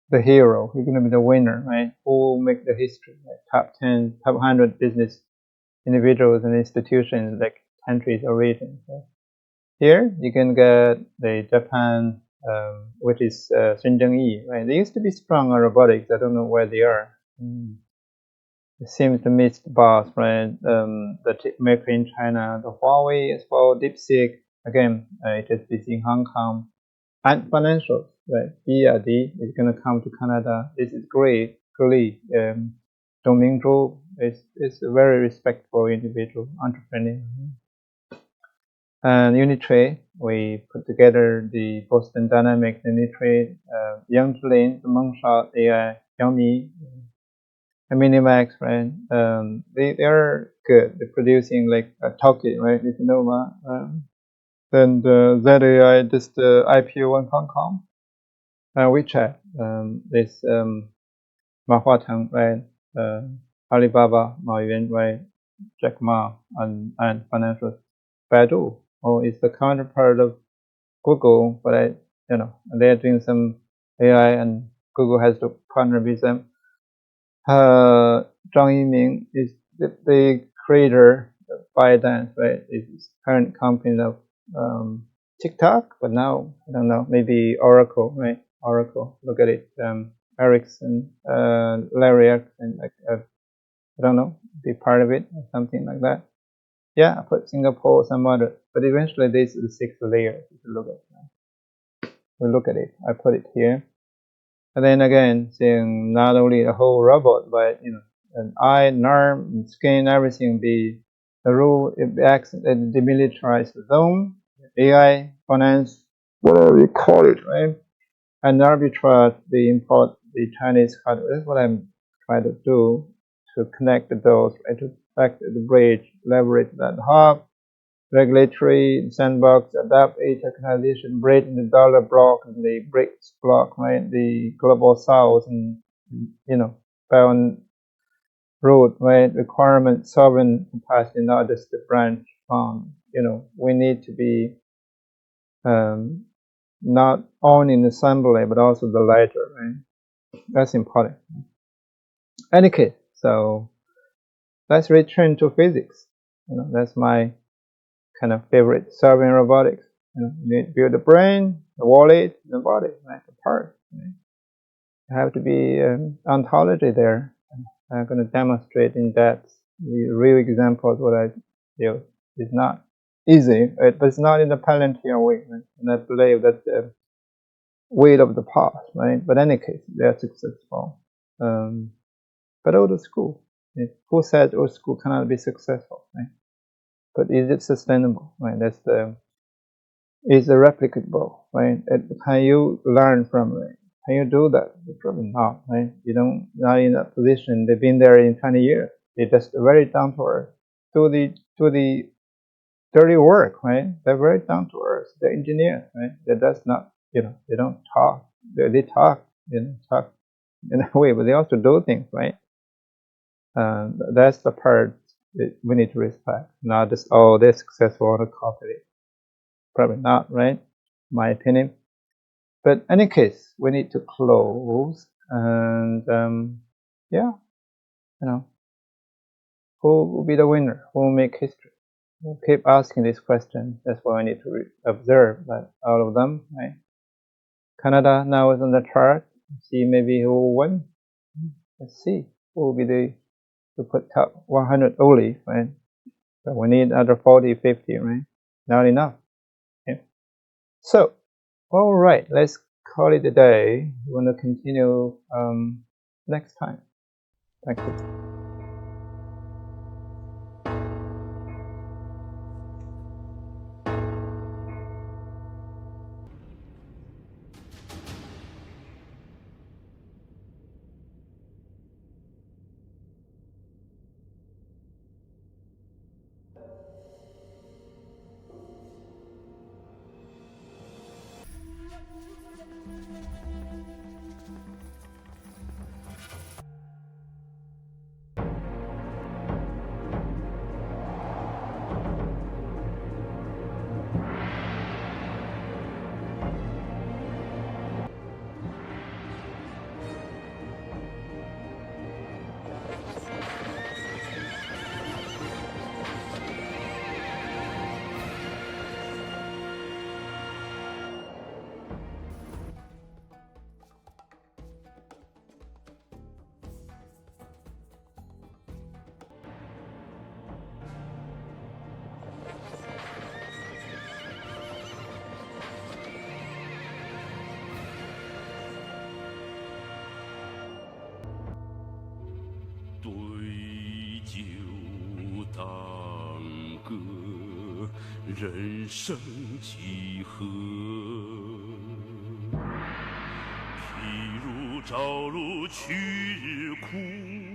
the hero. We're gonna be the winner, right? Who will make the history? Like top 10, top 100 business individuals and institutions, like countries or regions. Right? Here you can get the Japan, which is Shenzhen Yi, right? They used to be strong on robotics. I don't know where they are. It seems to miss the boss, right? The chip maker in China, the Huawei as well, DeepSeek, again, it is based in Hong Kong. And financials, right? BRD is going to come to Canada. This is great. Dong Mingzhu is a very respectable individual, entrepreneur. And Unitrade, we put together the Boston Dynamics Unitrade, Yang Zhilin, the Moonshot AI, Xiaomi, and Minimax, right? They are good. They're producing like a Talkie, right? If you know that. Then the ZAI, just the IPO in Hong Kong. WeChat, this Ma Huateng, right? Alibaba, Ma Yuan, right? Jack Ma, and financial Baidu. It's the counterpart of Google, but they're doing some AI, and Google has to partner with them. Zhang Yiming is the creator of ByteDance, right? It's parent company of TikTok, but now I don't know, maybe Oracle, right? Oracle, look at it. Ericsson, Larry Ericsson, I don't know, be part of it or something like that. Yeah, I put Singapore, some other, but eventually this is the sixth layer. If you look at it, we look at it. I put it here, and then again, seeing not only a whole robot, but an eye, an arm, skin, everything. The rule it acts as a demilitarized zone, AI, finance, whatever you call it, right? And arbitrage, the import the Chinese hardware. That's what I'm trying to do, to connect the dots, right? To act as the bridge, leverage that hub, regulatory sandbox, adapt a tokenization, bridge in the dollar block and the BRICS block, right? The global south and bound road, right? Requirement, sovereign capacity, not just the branch fund. We need to be not only in assembly but also the ledger, right? That's important. Any case, so let's return to physics. That's my kind of favorite serving robotics. You need to build the brain, the wallet, the body, right? The part. Right? You have to be ontology there. I'm going to demonstrate in depth the real examples what I do. It's not easy, but it's not in the Palantir way, right? And I believe that's the way of the past, right? But in any case, they're successful. But old school, who said old school cannot be successful, right? But is it sustainable, right? Is it replicable, right? Can you learn from it? Can you do that? Probably not, right? Not in that position. They've been there in 20 years. They're just very down to earth. Do the dirty work, right? They're very down to earth. They're engineers, right? They does not, they don't talk. They talk, talk in a way, but they also do things, right? That's the part that we need to respect. Not just, oh, they're successful, I want to copy it. Probably not, right? My opinion. But in any case, we need to close. And yeah, who will be the winner? Who will make history? We'll keep asking this question. That's why I need to observe that all of them, right? Canada now is on the chart. See maybe who will win. Let's see who will be to put top 100 only, right? But we need other 40, 50, right? Not enough. Okay. So, all right, let's call it a day. We're going to continue next time. Thank you.人生几何？譬如朝露去日苦。